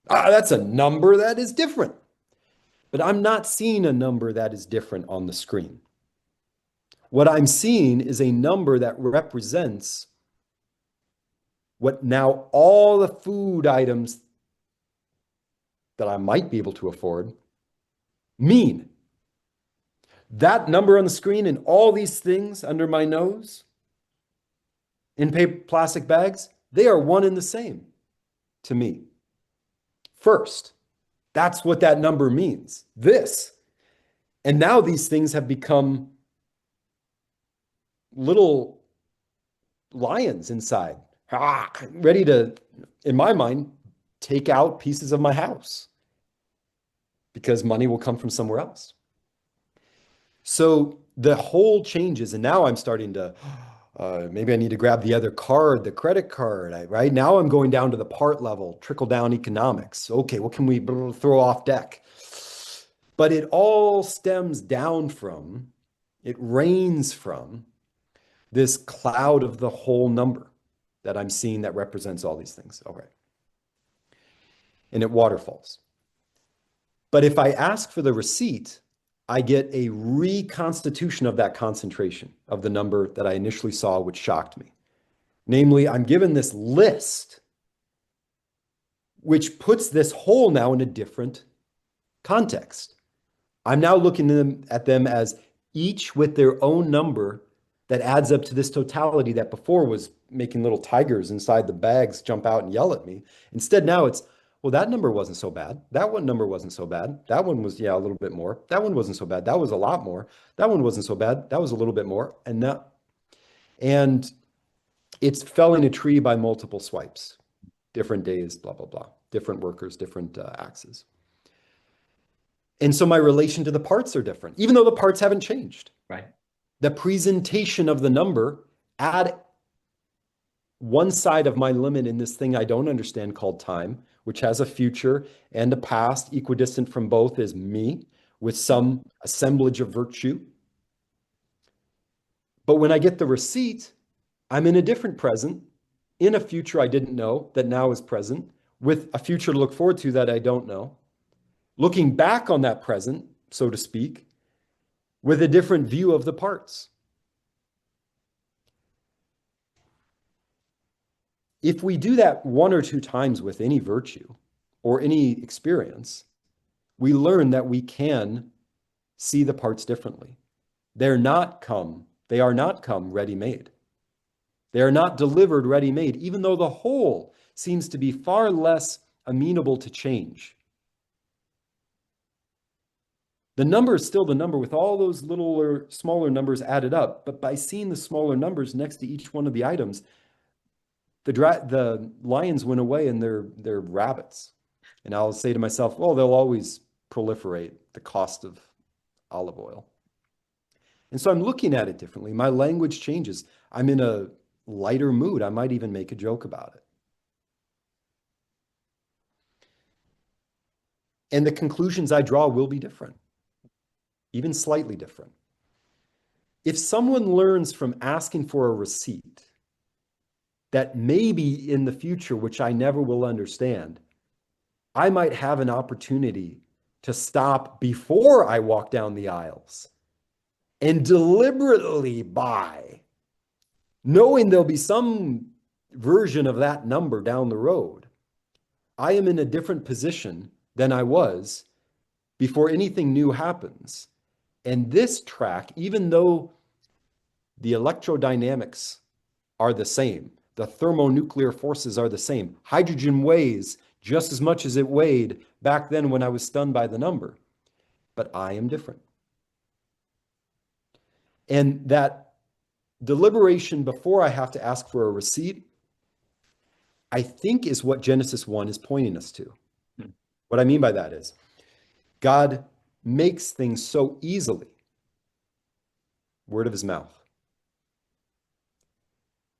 That's a number that is different. But I'm not seeing a number that is different on the screen. What I'm seeing is a number that represents what now all the food items that I might be able to afford mean? That number on the screen and all these things under my nose in paper plastic bags, they are one and the same to me. First, that's what that number means. This. And now these things have become little lions inside, ready to, in my mind, take out pieces of my house because money will come from somewhere else. So the whole changes, and now I'm starting to, maybe I need to grab the other card, the credit card, right? Now I'm going down to the part level, trickle down economics. Okay, what can we throw off deck? But it all stems down from, it rains from this cloud of the whole number that I'm seeing that represents all these things. All right. And it waterfalls. But if I ask for the receipt, I get a reconstitution of that concentration of the number that I initially saw, which shocked me. Namely, I'm given this list, which puts this whole now in a different context. I'm now looking at them as each with their own number that adds up to this totality that before was making little tigers inside the bags jump out and yell at me. Instead, now it's, well, that number wasn't so bad. That one number wasn't so bad. That one was, yeah, a little bit more. That one wasn't so bad. That was a lot more. That one wasn't so bad. That was a little bit more. And it's felling a tree by multiple swipes, different days, blah, blah, blah, different workers, different axes. And so my relation to the parts are different, even though the parts haven't changed. Right. The presentation of the number add one side of my limit in this thing I don't understand called time, which has a future and a past equidistant from both, is me with some assemblage of virtue. But when I get the receipt, I'm in a different present, in a future I didn't know that now is present, with a future to look forward to that I don't know, looking back on that present, so to speak, with a different view of the parts. If we do that one or two times with any virtue or any experience, we learn that we can see the parts differently. They are not come ready-made. They are not delivered ready-made, even though the whole seems to be far less amenable to change. The number is still the number with all those little or smaller numbers added up, but by seeing the smaller numbers next to each one of the items, the lions went away and they're rabbits. And I'll say to myself, well, they'll always proliferate the cost of olive oil. And so I'm looking at it differently. My language changes. I'm in a lighter mood. I might even make a joke about it. And the conclusions I draw will be different, even slightly different. If someone learns from asking for a receipt that maybe in the future, which I never will understand, I might have an opportunity to stop before I walk down the aisles and deliberately buy, knowing there'll be some version of that number down the road. I am in a different position than I was before anything new happens. And this track, even though the electrodynamics are the same, the thermonuclear forces are the same, hydrogen weighs just as much as it weighed back then when I was stunned by the number, but I am different. And that deliberation before I have to ask for a receipt, I think is what Genesis 1 is pointing us to. What I mean by that is God makes things so easily, word of his mouth.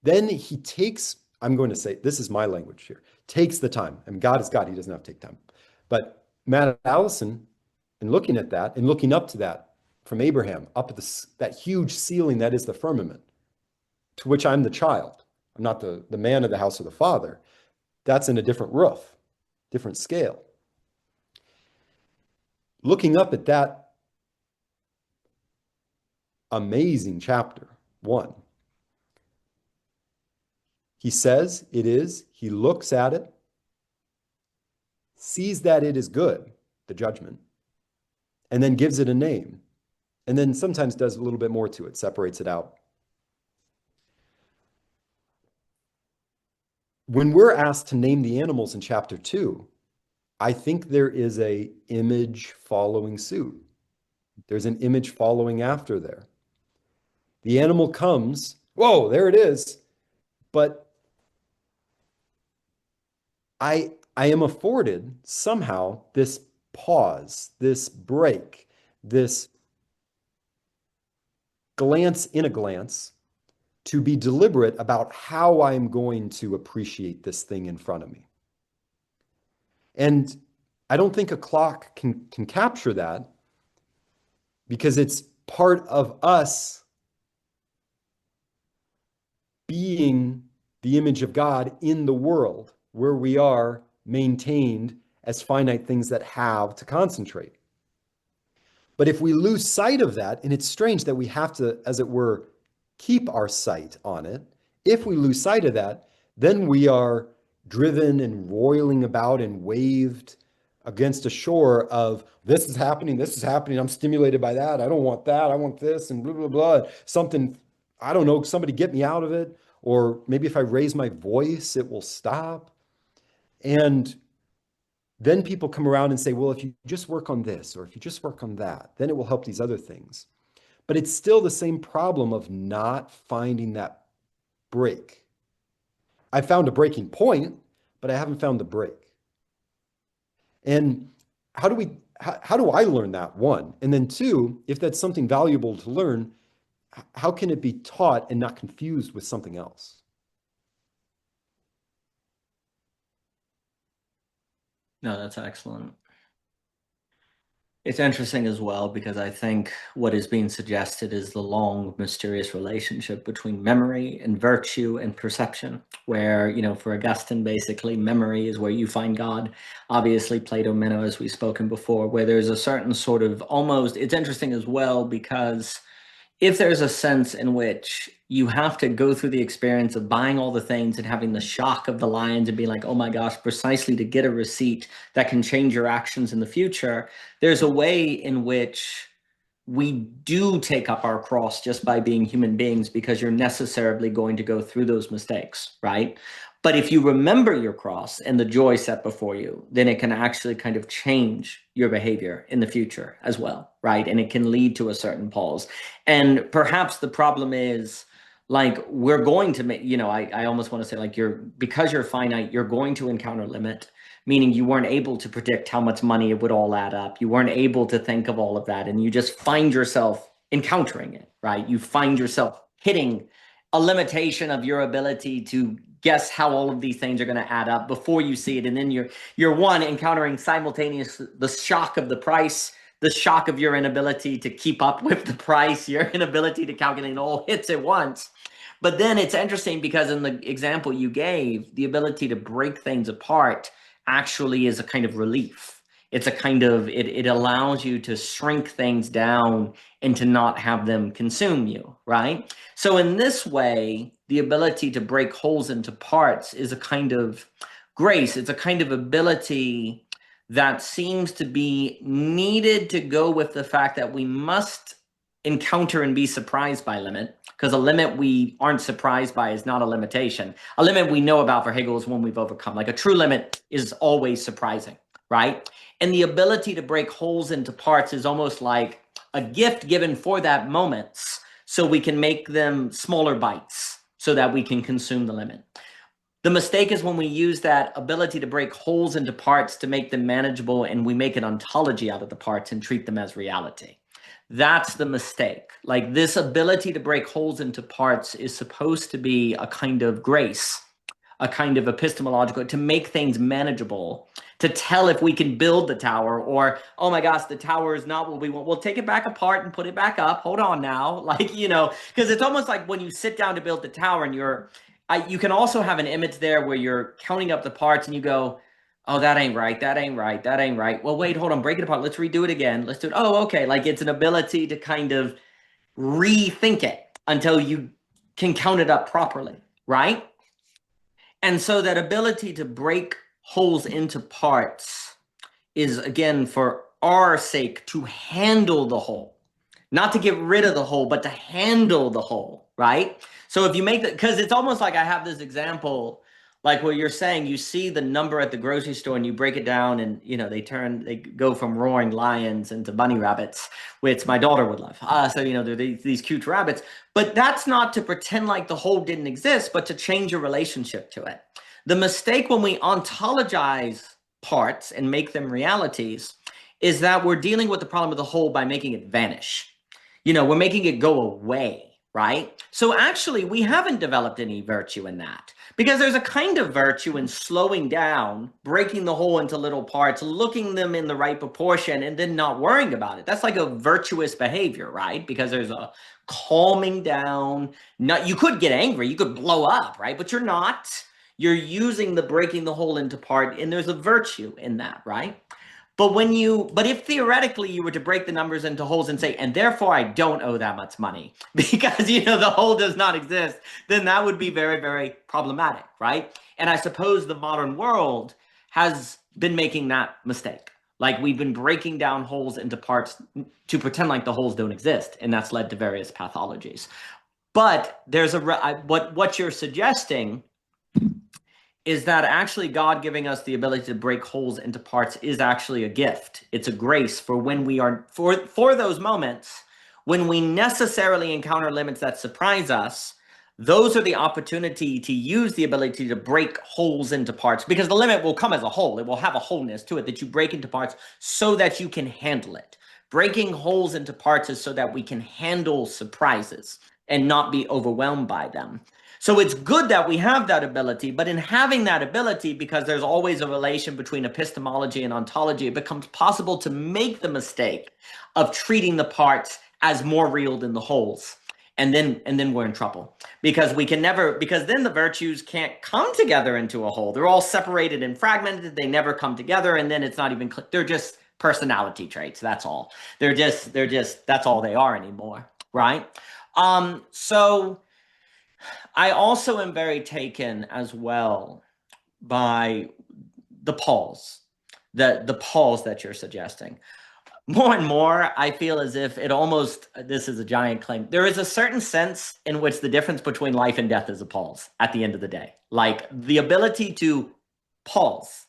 Then he takes, I'm going to say, this is my language here, takes the time. I mean, God is God, he doesn't have to take time. But Matt and Allison, in looking at that and looking up to that from Abraham, up at that huge ceiling that is the firmament, to which I'm the child. I'm not the man of the house of the father. That's in a different roof, different scale. Looking up at that amazing chapter 1, he says it is, he looks at it, sees that it is good, the judgment, and then gives it a name, and then sometimes does a little bit more to it, separates it out. When we're asked to name the animals in chapter 2, I think there is a image following suit. There's an image following after there. The animal comes, whoa, there it is. But I am afforded somehow this pause, this break, this glance in a glance to be deliberate about how I'm going to appreciate this thing in front of me. And I don't think a clock can capture that, because it's part of us being the image of God in the world, where we are maintained as finite things that have to concentrate. But if we lose sight of that, and it's strange that we have to, as it were, keep our sight on it, if we lose sight of that, then we are driven and roiling about and waved against a shore of this is happening, I'm stimulated by that, I don't want that, I want this, and blah, blah, blah. Something, I don't know, somebody get me out of it. Or maybe if I raise my voice, it will stop. And then people come around and say, well, if you just work on this, or if you just work on that, then it will help these other things. But it's still the same problem of not finding that break. I found a breaking point, but I haven't found the break. And how do I learn that, one? And then two, if that's something valuable to learn, how can it be taught and not confused with something else? No, that's excellent. It's interesting as well, because I think what is being suggested is the long, mysterious relationship between memory and virtue and perception, where, you know, for Augustine, basically, memory is where you find God. Obviously, Plato, Meno, as we've spoken before, where there's a certain sort of almost, it's interesting as well, because if there's a sense in which you have to go through the experience of buying all the things and having the shock of the lions and being like, oh my gosh, precisely to get a receipt that can change your actions in the future, there's a way in which we do take up our cross just by being human beings, because you're necessarily going to go through those mistakes, right? But if you remember your cross and the joy set before you, then it can actually kind of change your behavior in the future as well, right? And it can lead to a certain pause. And perhaps the problem is, like, we're going to make, you know, I almost want to say, like, because you're finite, you're going to encounter limit, meaning you weren't able to predict how much money it would all add up. You weren't able to think of all of that. And you just find yourself encountering it, right? You find yourself hitting a limitation of your ability to guess how all of these things are going to add up before you see it. And then you're one, encountering simultaneously the shock of the price, the shock of your inability to keep up with the price, your inability to calculate all hits at once. But then it's interesting, because in the example you gave, the ability to break things apart actually is a kind of relief. It's a kind of, it allows you to shrink things down and to not have them consume you, right? So in this way, the ability to break wholes into parts is a kind of grace. It's a kind of ability that seems to be needed to go with the fact that we must encounter and be surprised by limit, because a limit we aren't surprised by is not a limitation. A limit we know about for Hegel is one we've overcome. Like, a true limit is always surprising, right? And the ability to break wholes into parts is almost like a gift given for that moments, so we can make them smaller bites so that we can consume the limit. The mistake is when we use that ability to break wholes into parts to make them manageable, and we make an ontology out of the parts and treat them as reality. That's the mistake. Like, this ability to break wholes into parts is supposed to be a kind of grace, a kind of epistemological, to make things manageable, to tell if we can build the tower, or, oh my gosh, the tower is not what we want. We'll take it back apart and put it back up. Hold on now. Like, you know, because it's almost like when you sit down to build the tower and you can also have an image there where you're counting up the parts and you go, oh, that ain't right, that ain't right, that ain't right. Well, wait, hold on, break it apart. Let's redo it again. Let's do it. Oh, okay. Like, it's an ability to kind of rethink it until you can count it up properly, right? And so that ability to break wholes into parts is, again, for our sake to handle the whole, not to get rid of the whole, but to handle the whole, right? So if you make that, because it's almost like I have this example, like what you're saying, you see the number at the grocery store and you break it down and, they go from roaring lions into bunny rabbits, which my daughter would love. So, they're these cute rabbits, but that's not to pretend like the whole didn't exist, but to change your relationship to it. The mistake when we ontologize parts and make them realities is that we're dealing with the problem of the whole by making it vanish. We're making it go away, right? So actually, we haven't developed any virtue in that, because there's a kind of virtue in slowing down, breaking the whole into little parts, looking them in the right proportion, and then not worrying about it. That's like a virtuous behavior, right? Because there's a calming down. You could get angry, you could blow up, right? But you're not. You're using the breaking the whole into part, and there's a virtue in that, right? But if theoretically you were to break the numbers into wholes and say, and therefore I don't owe that much money because, the whole does not exist, then that would be very, very problematic, right? And I suppose the modern world has been making that mistake. Like we've been breaking down wholes into parts to pretend like the wholes don't exist. And that's led to various pathologies. But there's what you're suggesting is that actually God giving us the ability to break wholes into parts is actually a gift. It's a grace for when we are, for those moments when we necessarily encounter limits that surprise us. Those are the opportunity to use the ability to break wholes into parts, because the limit will come as a whole. It will have a wholeness to it that you break into parts so that you can handle it. Breaking wholes into parts is so that we can handle surprises and not be overwhelmed by them. So it's good that we have that ability, but in having that ability, because there's always a relation between epistemology and ontology, it becomes possible to make the mistake of treating the parts as more real than the wholes. And then we're in trouble, because then the virtues can't come together into a whole. They're all separated and fragmented. They never come together. And then it's not even, they're just personality traits. That's all. They're just, that's all they are anymore. Right. So I also am very taken as well by the pause, the pause that you're suggesting. More and more, I feel as if this is a giant claim. There is a certain sense in which the difference between life and death is a pause at the end of the day. Like the ability to pause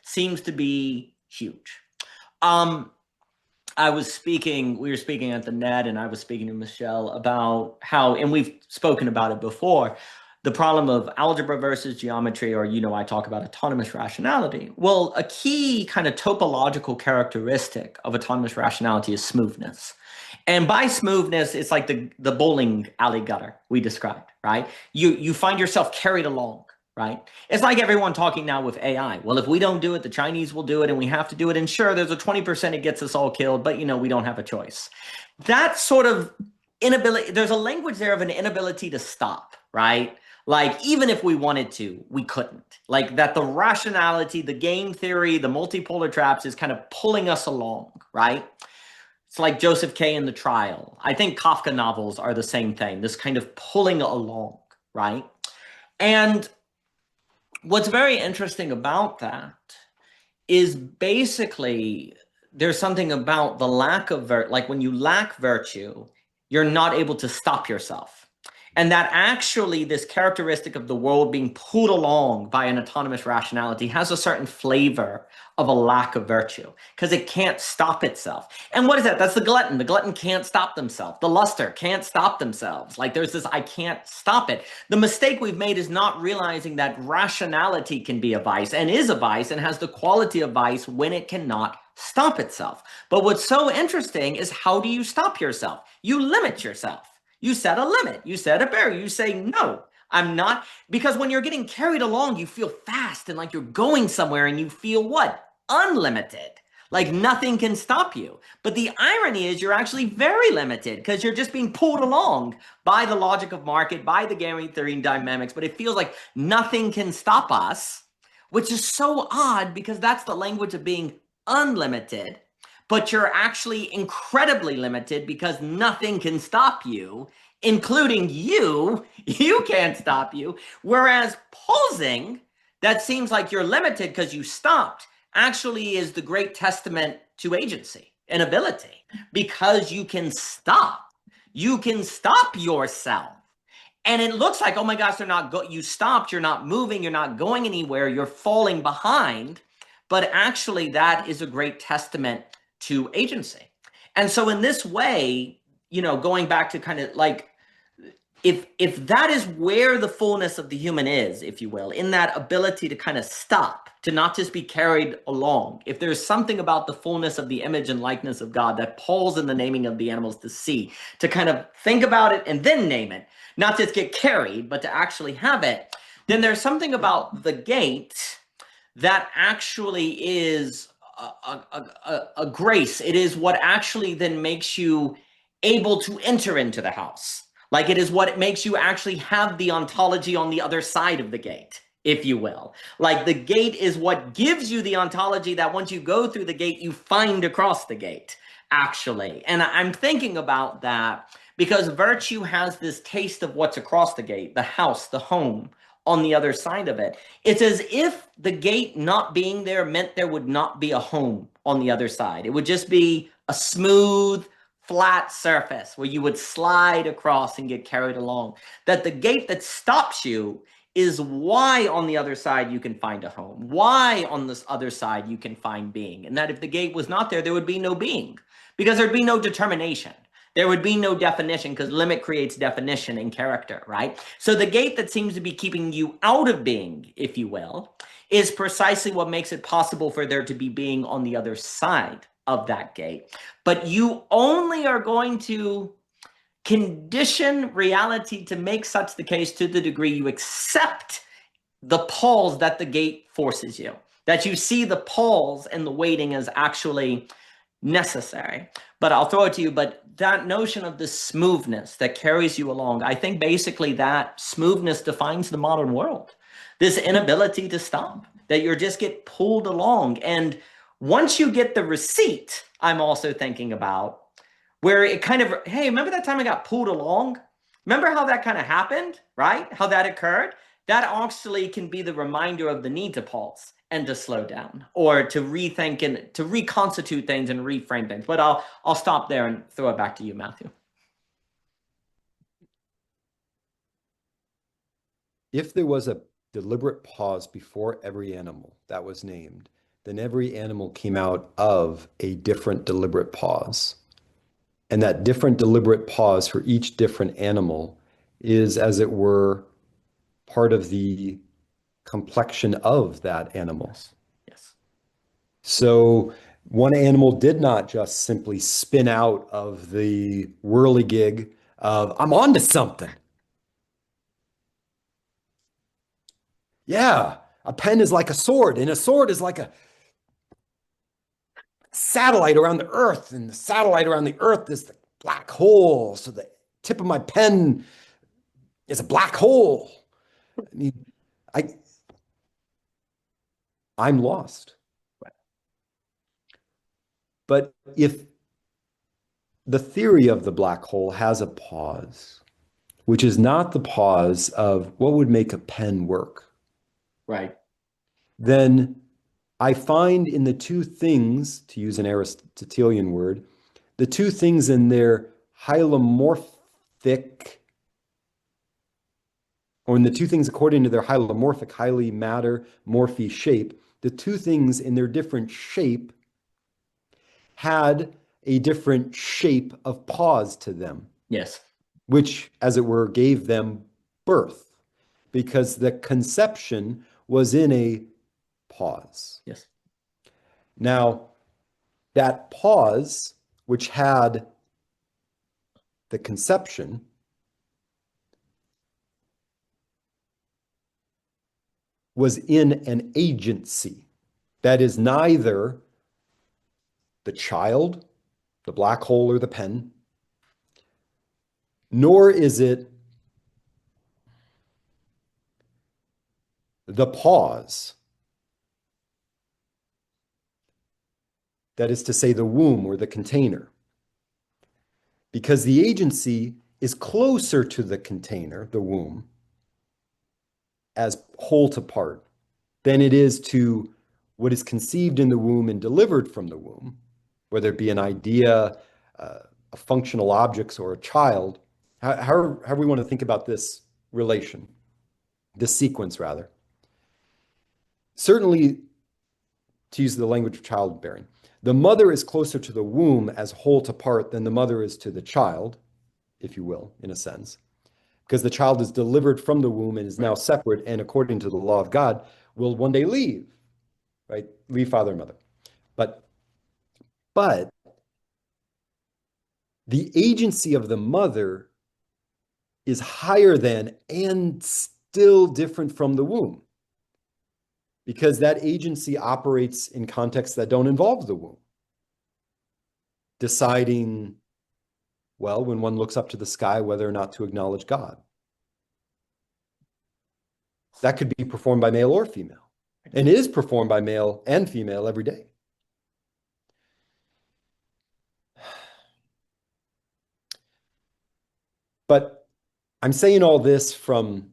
seems to be huge. we were speaking at the net, and I was speaking to Michelle about how, and we've spoken about it before, the problem of algebra versus geometry, or, I talk about autonomous rationality. Well, a key kind of topological characteristic of autonomous rationality is smoothness. And by smoothness, it's like the bowling alley gutter we described, right? You find yourself carried along, right? It's like everyone talking now with AI. Well, if we don't do it, the Chinese will do it, and we have to do it. And sure, there's a 20% it gets us all killed, but, we don't have a choice. That sort of inability, there's a language there of an inability to stop, right? Like, even if we wanted to, we couldn't. Like, that the rationality, the game theory, the multipolar traps is kind of pulling us along, right? It's like Joseph K. in The Trial. I think Kafka novels are the same thing, this kind of pulling along, right? And what's very interesting about that is basically there's something about the lack of like when you lack virtue, you're not able to stop yourself. And that actually this characteristic of the world being pulled along by an autonomous rationality has a certain flavor of a lack of virtue, because it can't stop itself. And what is that? That's the glutton. The glutton can't stop themselves. The luster can't stop themselves. Like, there's this, I can't stop it. The mistake we've made is not realizing that rationality can be a vice, and is a vice, and has the quality of vice when it cannot stop itself. But what's so interesting is, how do you stop yourself? You limit yourself. You set a limit. You set a barrier. You say, no, I'm not. Because when you're getting carried along, you feel fast and like you're going somewhere, and you feel what? Unlimited. Like nothing can stop you. But the irony is you're actually very limited, because you're just being pulled along by the logic of market, by the game theory and dynamics. But it feels like nothing can stop us, which is so odd, because that's the language of being unlimited. But you're actually incredibly limited, because nothing can stop you, including you. You can't stop you. Whereas pausing, that seems like you're limited because you stopped, actually is the great testament to agency and ability, because you can stop. You can stop yourself. And it looks like, oh my gosh, you stopped, you're not moving, you're not going anywhere, you're falling behind. But actually, that is a great testament to agency. And so in this way, going back to kind of like, if that is where the fullness of the human is, if you will, in that ability to kind of stop, to not just be carried along, if there's something about the fullness of the image and likeness of God that pulls in the naming of the animals to see, to kind of think about it and then name it, not just get carried, but to actually have it, then there's something about the gate that actually is a grace. It is what actually then makes you able to enter into the house. Like it is what makes you actually have the ontology on the other side of the gate, if you will. Like the gate is what gives you the ontology that once you go through the gate, you find across the gate, actually. And I'm thinking about that because virtue has this taste of what's across the gate, the house, the home on the other side of it. It's as if the gate not being there meant there would not be a home on the other side. It would just be a smooth, flat surface where you would slide across and get carried along. That the gate that stops you is why on the other side you can find a home, why on this other side you can find being. And that if the gate was not there, there would be no being, because there'd be no determination. There would be no definition, because limit creates definition and character, right? So the gate that seems to be keeping you out of being, if you will, is precisely what makes it possible for there to be being on the other side of that gate. But you only are going to condition reality to make such the case to the degree you accept the pause that the gate forces you, that you see the pause and the waiting as actually necessary. But I'll throw it to you, but that notion of the smoothness that carries you along, I think basically that smoothness defines the modern world. This inability to stop, that you just get pulled along. And once you get the receipt, I'm also thinking about where it kind of, hey, remember that time I got pulled along? Remember how that kind of happened, right? How that occurred? That actually can be the reminder of the need to pause and to slow down, or to rethink and to reconstitute things and reframe things. But I'll stop there and throw it back to you, Matthew. If there was a deliberate pause before every animal that was named, then every animal came out of a different deliberate pause. And that different deliberate pause for each different animal is, as it were, part of the complexion of that animal. Yes. So one animal did not just simply spin out of the whirligig of, I'm onto something. Yeah, a pen is like a sword, and a sword is like a satellite around the earth, and the satellite around the earth is the black hole. So the tip of my pen is a black hole. I mean, I'm lost. But if the theory of the black hole has a pause, which is not the pause of what would make a pen work, right, then I find in the two things, to use an Aristotelian word, the two things in their hylomorphic, or in the two things according to their hylomorphic, highly matter, morphe shape, the two things in their different shape had a different shape of pause to them. Yes. Which, as it were, gave them birth, because the conception was in a pause. Yes. Now, that pause, which had the conception, was in an agency that is neither the child, the black hole, or the pen, nor is it the pause, that is to say, the womb or the container, because the agency is closer to the container, the womb, as whole to part, than it is to what is conceived in the womb and delivered from the womb. whether it be an idea, a functional objects, or a child, how we want to think about this relation, this sequence rather. Certainly, to use the language of childbearing, the mother is closer to the womb as whole to part than the mother is to the child, if you will, in a sense, because the child is delivered from the womb and is now separate, and according to the law of God, will one day leave, right? Leave father and mother. But the agency of the mother is higher than and still different from the womb, because that agency operates in contexts that don't involve the womb. Deciding, well, when one looks up to the sky, whether or not to acknowledge God. That could be performed by male or female, and is performed by male and female every day. But I'm saying all this from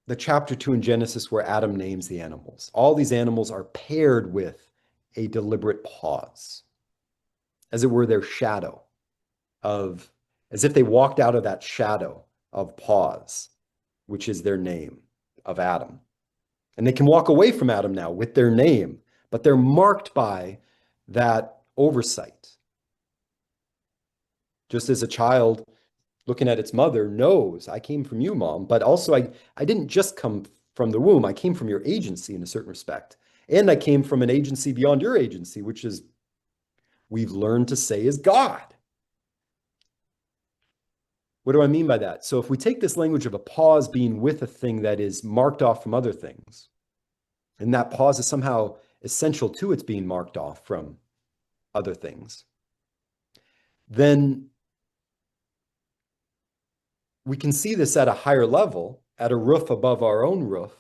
the chapter 2 in Genesis where Adam names the animals. All these animals are paired with a deliberate pause, as it were their shadow of, as if they walked out of that shadow of pause, which is their name of Adam. And they can walk away from Adam now with their name, but they're marked by that oversight. Just as a child looking at its mother knows, I came from you, Mom, but also I didn't just come from the womb. I came from your agency in a certain respect. And I came from an agency beyond your agency, which is, we've learned to say, is God. What do I mean by that? So if we take this language of a pause being with a thing that is marked off from other things, and that pause is somehow essential to its being marked off from other things, then we can see this at a higher level, at a roof above our own roof,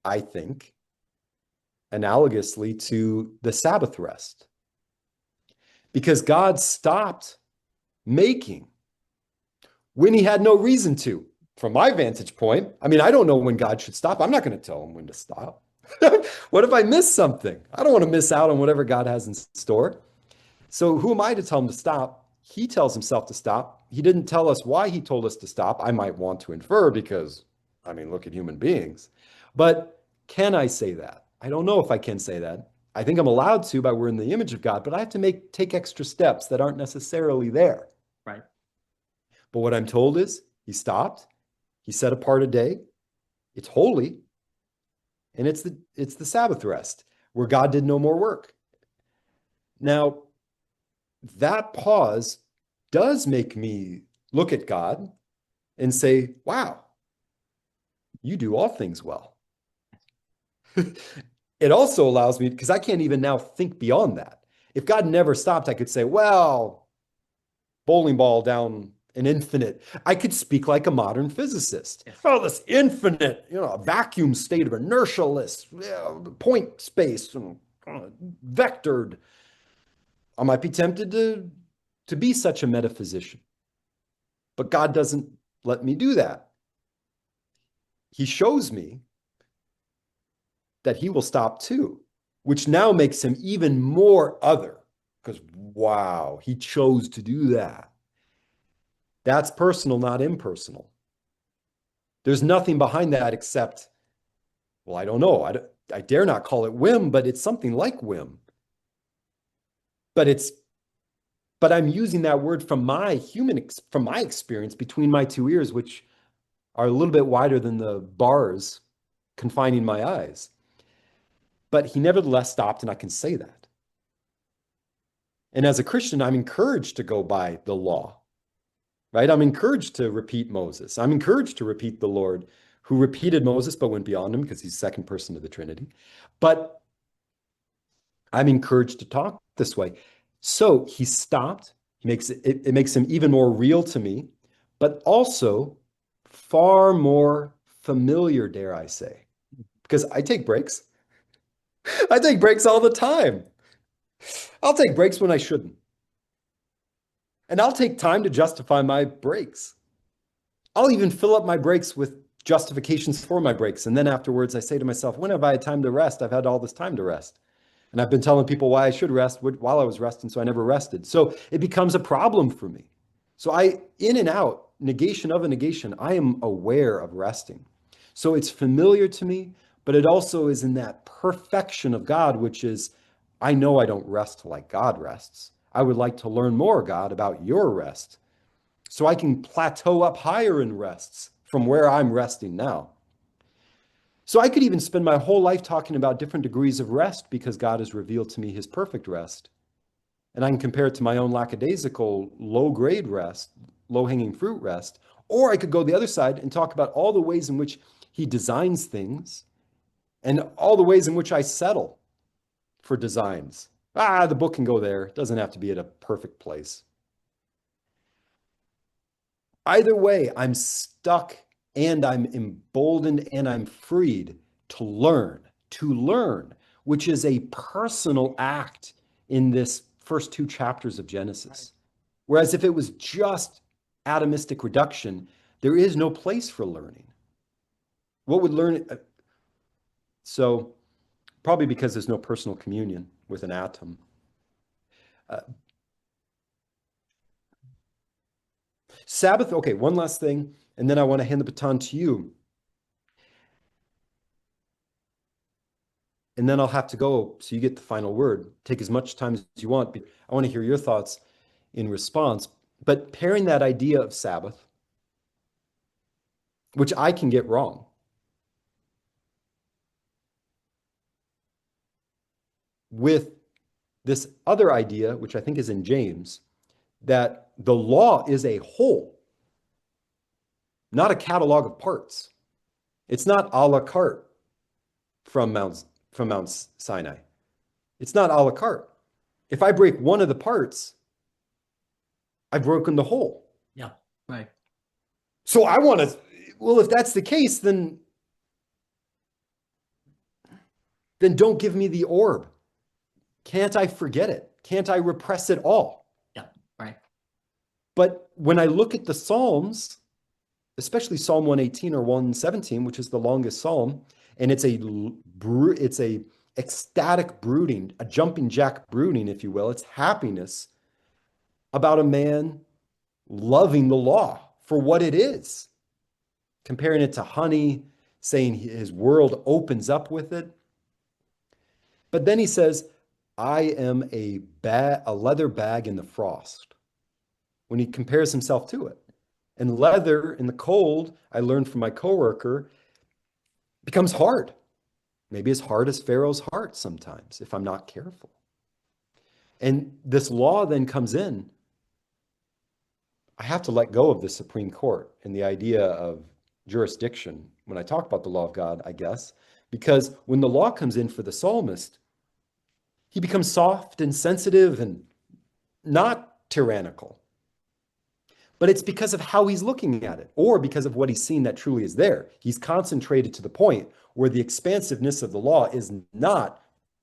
I think, analogously to the Sabbath rest. Because God stopped making when he had no reason to. From my vantage point, I mean, I don't know when God should stop. I'm not going to tell him when to stop. What if I miss something? I don't want to miss out on whatever God has in store. So who am I to tell him to stop? He tells himself to stop. He didn't tell us why he told us to stop. I might want to infer because, I mean, look at human beings. But can I say that? I don't know if I can say that. I think I'm allowed to by we're in the image of God, but I have to take extra steps that aren't necessarily there. Right. But what I'm told is he stopped. He set apart a day. It's holy. And it's the Sabbath rest where God did no more work. Now, that pause does make me look at God and say, wow, you do all things well. It also allows me, because I can't even now think beyond that. If God never stopped, I could say, well, bowling ball down an infinite. I could speak like a modern physicist. Yes. Oh, this infinite, a vacuum state of inertialess, point space, vectored. I might be tempted to be such a metaphysician. But God doesn't let me do that. He shows me that he will stop too, which now makes him even more other, because wow, he chose to do that. That's personal, not impersonal. There's nothing behind that except, well, I don't know. I dare not call it whim, but it's something like whim. But I'm using that word from my experience between my two ears, which are a little bit wider than the bars confining my eyes. But he nevertheless stopped, and I can say that. And as a Christian, I'm encouraged to go by the law, right? I'm encouraged to repeat Moses. I'm encouraged to repeat the Lord, who repeated Moses but went beyond him because he's second person of the Trinity. But I'm encouraged to talk this way. So he stopped. It makes him even more real to me, but also far more familiar, dare I say, because I take breaks. I take breaks all the time. I'll take breaks when I shouldn't. And I'll take time to justify my breaks. I'll even fill up my breaks with justifications for my breaks. And then afterwards, I say to myself, when have I had time to rest? I've had all this time to rest. And I've been telling people why I should rest while I was resting, so I never rested. So it becomes a problem for me. So in and out, negation of a negation, I am aware of resting. So it's familiar to me, but it also is in that perfection of God, which is, I know I don't rest like God rests. I would like to learn more, God, about your rest, so I can plateau up higher in rests from where I'm resting now. So I could even spend my whole life talking about different degrees of rest because God has revealed to me his perfect rest. And I can compare it to my own lackadaisical, low-grade rest, low-hanging fruit rest. Or I could go the other side and talk about all the ways in which he designs things and all the ways in which I settle for designs. The book can go there. It doesn't have to be at a perfect place. Either way, I'm stuck and I'm emboldened and I'm freed to learn, which is a personal act in this first two chapters of Genesis. Whereas if it was just atomistic reduction, there is no place for learning. What would learn? So probably because there's no personal communion with an atom. Sabbath, okay, one last thing, and then I want to hand the baton to you. And then I'll have to go, so you get the final word. Take as much time as you want. I want to hear your thoughts in response. But pairing that idea of Sabbath, which I can get wrong, with this other idea, which I think is in James, that the law is a whole, not a catalog of parts. It's not a la carte from Mount Sinai. It's not a la carte. If I break one of the parts, I've broken the whole. Yeah, right. So I want to, well, if that's the case, then don't give me the orb. Can't I forget it? Can't I repress it all? Yeah, right. But when I look at the Psalms, especially Psalm 118 or 117, which is the longest psalm, and it's a ecstatic brooding, a jumping jack brooding, if you will. It's happiness about a man loving the law for what it is, comparing it to honey, saying his world opens up with it. But then he says, I am a leather bag in the frost, when he compares himself to it. And leather in the cold, I learned from my coworker, becomes hard. Maybe as hard as Pharaoh's heart sometimes, if I'm not careful. And this law then comes in. I have to let go of the Supreme Court and the idea of jurisdiction when I talk about the law of God, I guess, because when the law comes in for the psalmist, he becomes soft and sensitive and not tyrannical. But it's because of how he's looking at it, or because of what he's seen that truly is there. He's concentrated to the point where the expansiveness of the law is not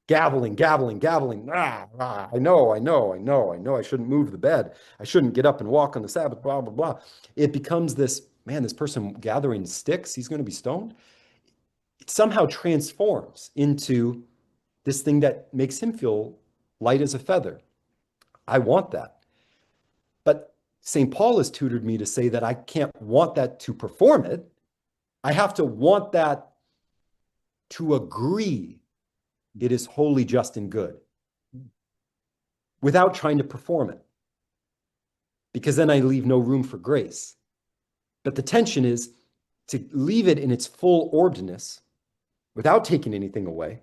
gabbling. I know. I shouldn't move the bed. I shouldn't get up and walk on the Sabbath, blah, blah, blah. It becomes this, man, this person gathering sticks, he's going to be stoned. It somehow transforms into this thing that makes him feel light as a feather. I want that. But St. Paul has tutored me to say that I can't want that to perform it. I have to want that to agree it is holy, just, and good without trying to perform it, because then I leave no room for grace. But the tension is to leave it in its full orbedness without taking anything away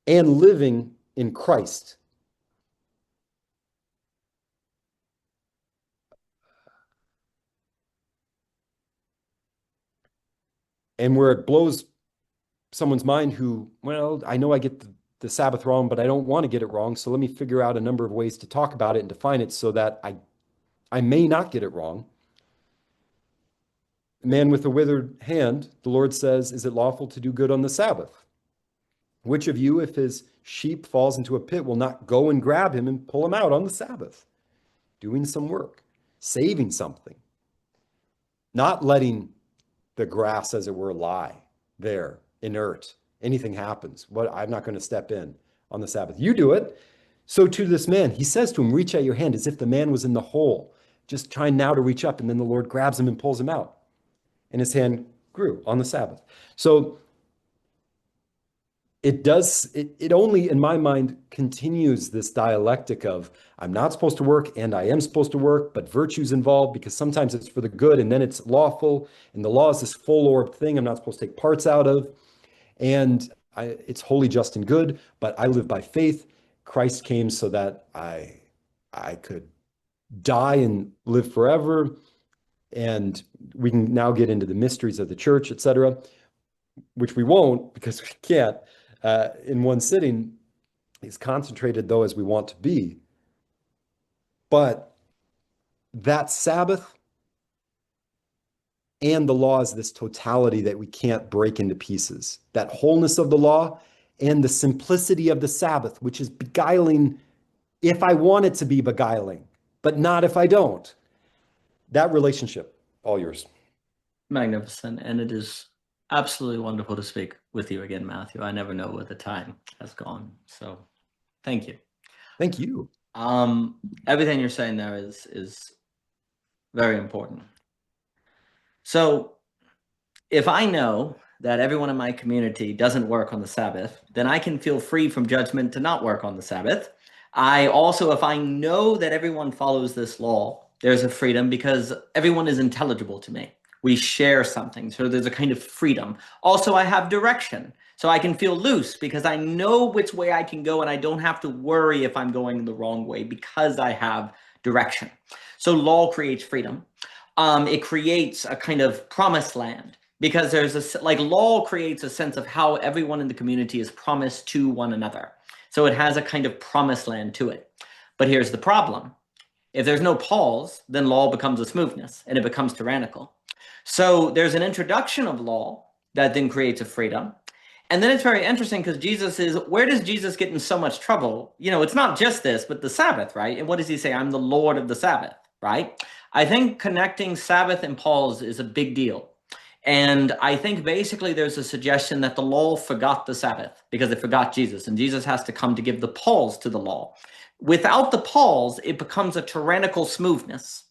and living in Christ. And where it blows someone's mind who, well, I know I get the Sabbath wrong, but I don't want to get it wrong. So let me figure out a number of ways to talk about it and define it so that I may not get it wrong. A man with a withered hand, the Lord says, is it lawful to do good on the Sabbath? Which of you, if his sheep falls into a pit, will not go and grab him and pull him out on the Sabbath? Doing some work, saving something, not letting the grass, as it were, lie there inert anything happens. I'm not going to step in on the Sabbath. You do it. So to this man, he says to him, reach out your hand, as if the man was in the hole, just trying now to reach up. And then the Lord grabs him and pulls him out. And his hand grew on the Sabbath. So it only, in my mind, continues this dialectic of I'm not supposed to work and I am supposed to work, but virtue's involved because sometimes it's for the good and then it's lawful. And the law is this full-orbed thing I'm not supposed to take parts out of. And it's holy, just, and good, but I live by faith. Christ came so that I could die and live forever. And we can now get into the mysteries of the church, etc., which we won't because we can't in one sitting, as concentrated though as we want to be. But that Sabbath and the law is this totality that we can't break into pieces. That wholeness of the law and the simplicity of the Sabbath, which is beguiling if I want it to be beguiling, but not if I don't. That relationship, all yours. Magnificent. And it is absolutely wonderful to speak with you again, Matthew. I never know where the time has gone. So thank you. Thank you. Everything you're saying there is very important. So if I know that everyone in my community doesn't work on the Sabbath, then I can feel free from judgment to not work on the Sabbath. I also, if I know that everyone follows this law, there's a freedom because everyone is intelligible to me. We share something, so there's a kind of freedom. Also, I have direction, so I can feel loose because I know which way I can go and I don't have to worry if I'm going the wrong way because I have direction. So law creates freedom. It creates a kind of promised land because there's law creates a sense of how everyone in the community is promised to one another. So it has a kind of promised land to it. But here's the problem. If there's no pause, then law becomes a smoothness and it becomes tyrannical. So there's an introduction of law that then creates a freedom. And then it's very interesting because where does Jesus get in so much trouble? It's not just this, but the Sabbath, right? And what does he say? I'm the Lord of the Sabbath, right? I think connecting Sabbath and pause is a big deal. And I think basically there's a suggestion that the law forgot the Sabbath because it forgot Jesus, and Jesus has to come to give the pause to the law. Without the pause, it becomes a tyrannical smoothness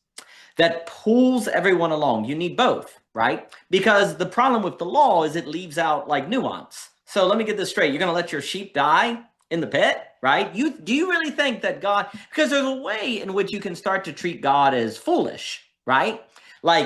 that pulls everyone along. You need both, right? Because the problem with the law is it leaves out nuance. So let me get this straight. You're going to let your sheep die in the pit, right? Do you really think that God, because there's a way in which you can start to treat God as foolish, right?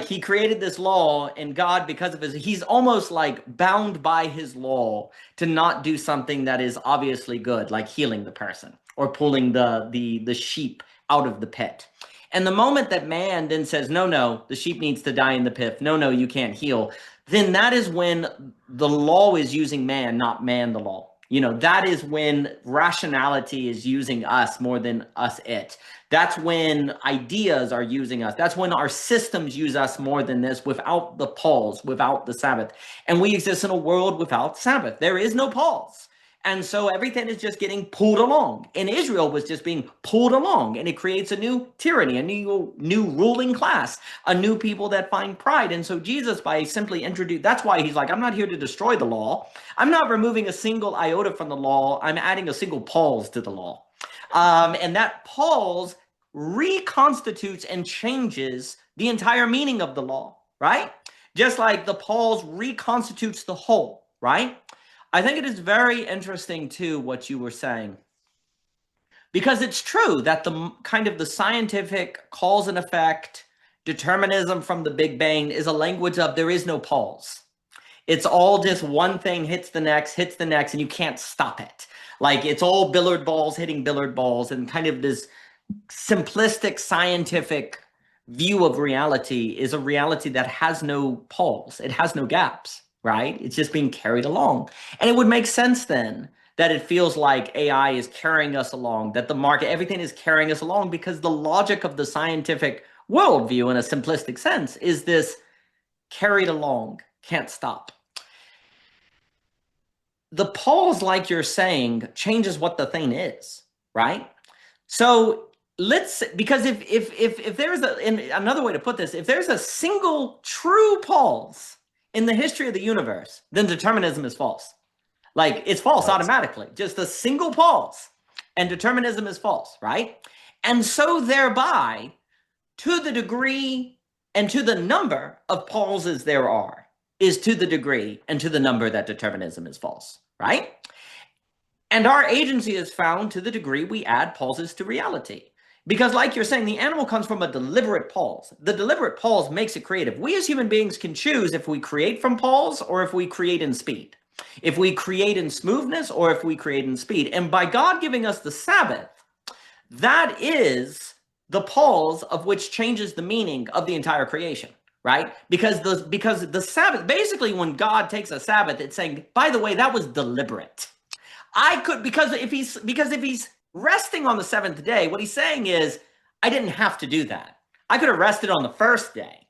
He created this law, and God, because of he's almost bound by his law to not do something that is obviously good, like healing the person or pulling the sheep out of the pit. And the moment that man then says, no, the sheep needs to die in the pit. No, you can't heal. Then that is when the law is using man, not man the law. That is when rationality is using us more than us it. That's when ideas are using us. That's when our systems use us more than this, without the pause, without the Sabbath. And we exist in a world without Sabbath. There is no pause. And so everything is just getting pulled along. And Israel was just being pulled along. And it creates a new tyranny, a new ruling class, a new people that find pride. And so Jesus, by simply that's why he's I'm not here to destroy the law. I'm not removing a single iota from the law. I'm adding a single pause to the law. And that pause reconstitutes and changes the entire meaning of the law, right? Just like the pause reconstitutes the whole, right? I think it is very interesting, too, what you were saying, because it's true that the kind of the scientific cause and effect determinism from the Big Bang is a language of there is no pause. It's all just one thing hits the next, and you can't stop it. It's all billiard balls hitting billiard balls, and kind of this simplistic scientific view of reality is a reality that has no pause. It has no gaps. Right? It's just being carried along. And it would make sense then that it feels like AI is carrying us along, that the market, everything is carrying us along, because the logic of the scientific worldview in a simplistic sense is this carried along, can't stop. The pause, like you're saying, changes what the thing is, right? So because if there's another way to put this, if there's a single true pause in the history of the universe, then determinism is false. Like, it's false Right. automatically. Just a single pause, and determinism is false, right? And so thereby, to the degree and to the number of pauses there are, is to the degree and to the number that determinism is false, right? And our agency is found to the degree we add pauses to reality. Because, like you're saying, the animal comes from a deliberate pause. The deliberate pause makes it creative. We as human beings can choose if we create from pause or if we create in speed, if we create in smoothness or if we create in speed. And by God giving us the Sabbath, that is the pause of which changes the meaning of the entire creation, right? Because the Sabbath, basically, when God takes a Sabbath, it's saying, by the way, that was deliberate. I could, because if he's resting on the seventh day, what he's saying is, I didn't have to do that. I could have rested on the first day.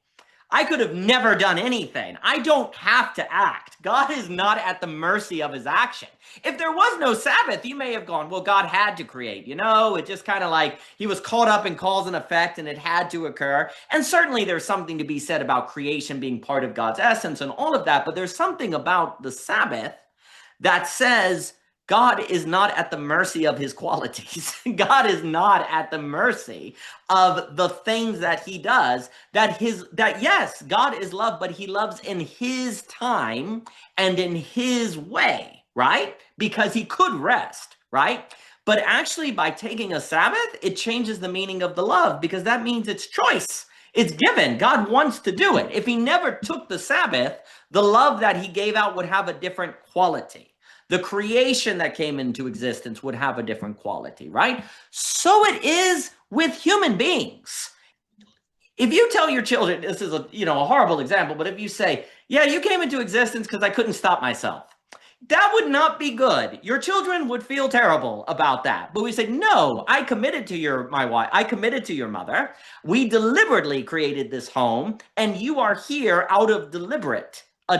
I could have never done anything. I don't have to act. God is not at the mercy of his action. If there was no Sabbath, you may have gone, well, God had to create. It just kind of like he was caught up in cause and effect and it had to occur. And certainly there's something to be said about creation being part of God's essence and all of that. But there's something about the Sabbath that says, God is not at the mercy of his qualities. God is not at the mercy of the things that he does. That yes, God is love, but he loves in his time and in his way, right? Because he could rest, right? But actually, by taking a Sabbath, it changes the meaning of the love, because that means it's choice. It's given. God wants to do it. If he never took the Sabbath, the love that he gave out would have a different quality. The creation that came into existence would have a different quality, right? So it is with human beings. If you tell your children, this is a horrible example, but if you say, yeah, you came into existence because I couldn't stop myself, that would not be good. Your children would feel terrible about that. But we say, no, I committed to my wife. I committed to your mother. We deliberately created this home, and you are here out of a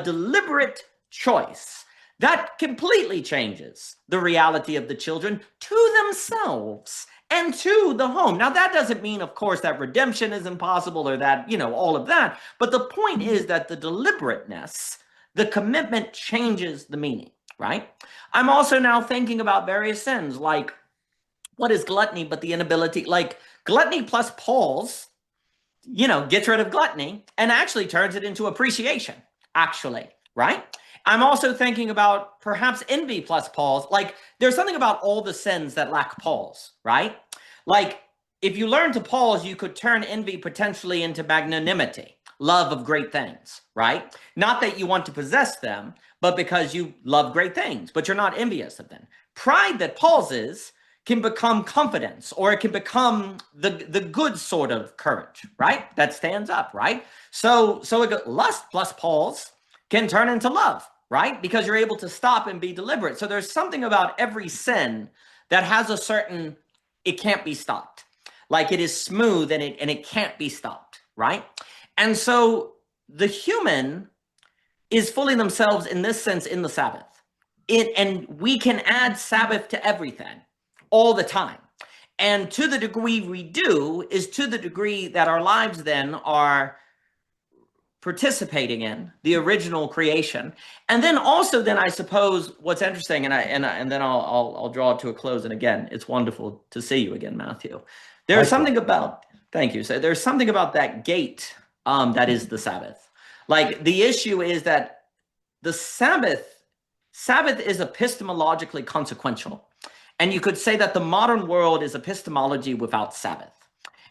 deliberate choice. That completely changes the reality of the children to themselves and to the home. Now, that doesn't mean, of course, that redemption is impossible or that, all of that. But the point is that the deliberateness, the commitment changes the meaning, right? I'm also now thinking about various sins, like what is gluttony but the inability, like gluttony plus pause, gets rid of gluttony and actually turns it into appreciation, actually, right? I'm also thinking about perhaps envy plus pause. Like, there's something about all the sins that lack pause, right? Like, if you learn to pause, you could turn envy potentially into magnanimity, love of great things, right? Not that you want to possess them, but because you love great things, but you're not envious of them. Pride that pauses can become confidence, or it can become the good sort of courage, right? That stands up, right? So lust plus pause can turn into love, right? Because you're able to stop and be deliberate. So there's something about every sin that has a certain, it can't be stopped. Like, it is smooth and it can't be stopped, right? And so the human is fully themselves in this sense in the Sabbath. And we can add Sabbath to everything all the time. And to the degree we do is to the degree that our lives then are participating in the original creation. And then also, then I suppose what's interesting, and then I'll draw it to a close. And again, it's wonderful to see you again, Matthew. There's something about, thank you. So there's something about that gate that is the Sabbath. Like, the issue is that the Sabbath is epistemologically consequential. And you could say that the modern world is epistemology without Sabbath.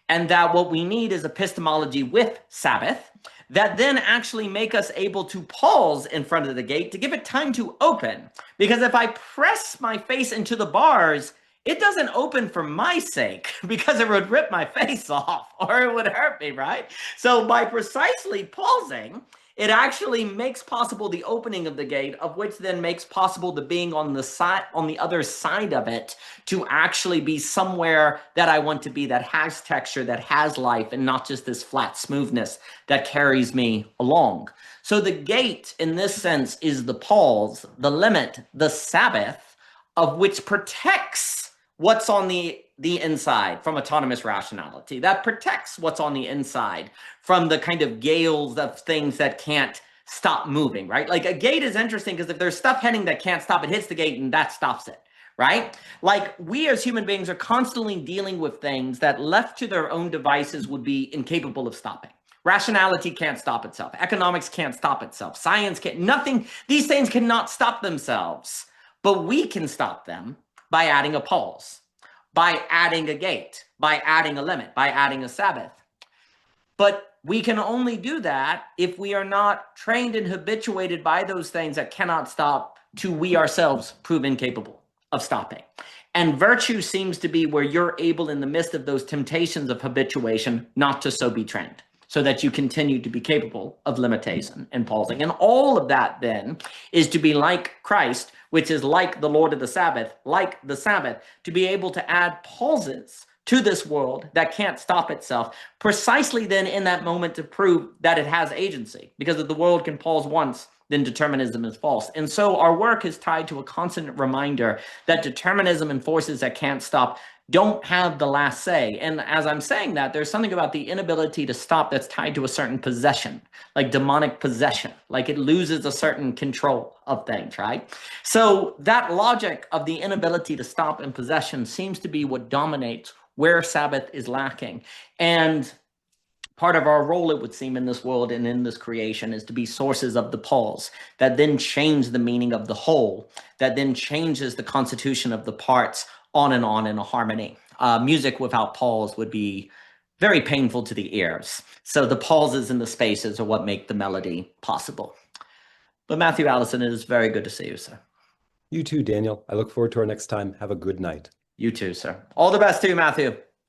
And that what we need is epistemology with Sabbath, that then actually make us able to pause in front of the gate to give it time to open. Because if I press my face into the bars, it doesn't open for my sake, because it would rip my face off or it would hurt me, right? So by precisely pausing, it actually makes possible the opening of the gate, of which then makes possible the being on the other side of it, to actually be somewhere that I want to be, that has texture, that has life, and not just this flat smoothness that carries me along. So the gate, in this sense, is the pause, the limit, the Sabbath, of which protects what's on the inside from autonomous rationality, that protects what's on the inside from the kind of gales of things that can't stop moving, right? Like a gate is interesting because if there's stuff heading that can't stop, it hits the gate and that stops it, right? Like we as human beings are constantly dealing with things that left to their own devices would be incapable of stopping. Rationality can't stop itself. Economics can't stop itself. Science can't, nothing, these things cannot stop themselves, but we can stop them by adding a pause, by adding a gate, by adding a limit, by adding a Sabbath. But we can only do that if we are not trained and habituated by those things that cannot stop to we ourselves prove incapable of stopping. And virtue seems to be where you're able in the midst of those temptations of habituation not to so be trained, so that you continue to be capable of limitation and pausing. And all of that then is to be like Christ, which is like the Lord of the Sabbath, like the Sabbath, to be able to add pauses to this world that can't stop itself, precisely then in that moment to prove that it has agency. Because if the world can pause once, then determinism is false. And so our work is tied to a constant reminder that determinism and forces that can't stop don't have the last say. And as I'm saying that, there's something about the inability to stop that's tied to a certain possession, like demonic possession, like it loses a certain control of things, right? So that logic of the inability to stop and possession seems to be what dominates where Sabbath is lacking. And part of our role, it would seem, in this world and in this creation is to be sources of the pause that then change the meaning of the whole, that then changes the constitution of the parts on in a harmony. Music without pause would be very painful to the ears. So the pauses and the spaces are what make the melody possible. But Matthew, Allison, it is very good to see you, sir. You too, Daniel. I look forward to our next time. Have a good night. You too, sir. All the best to you, Matthew.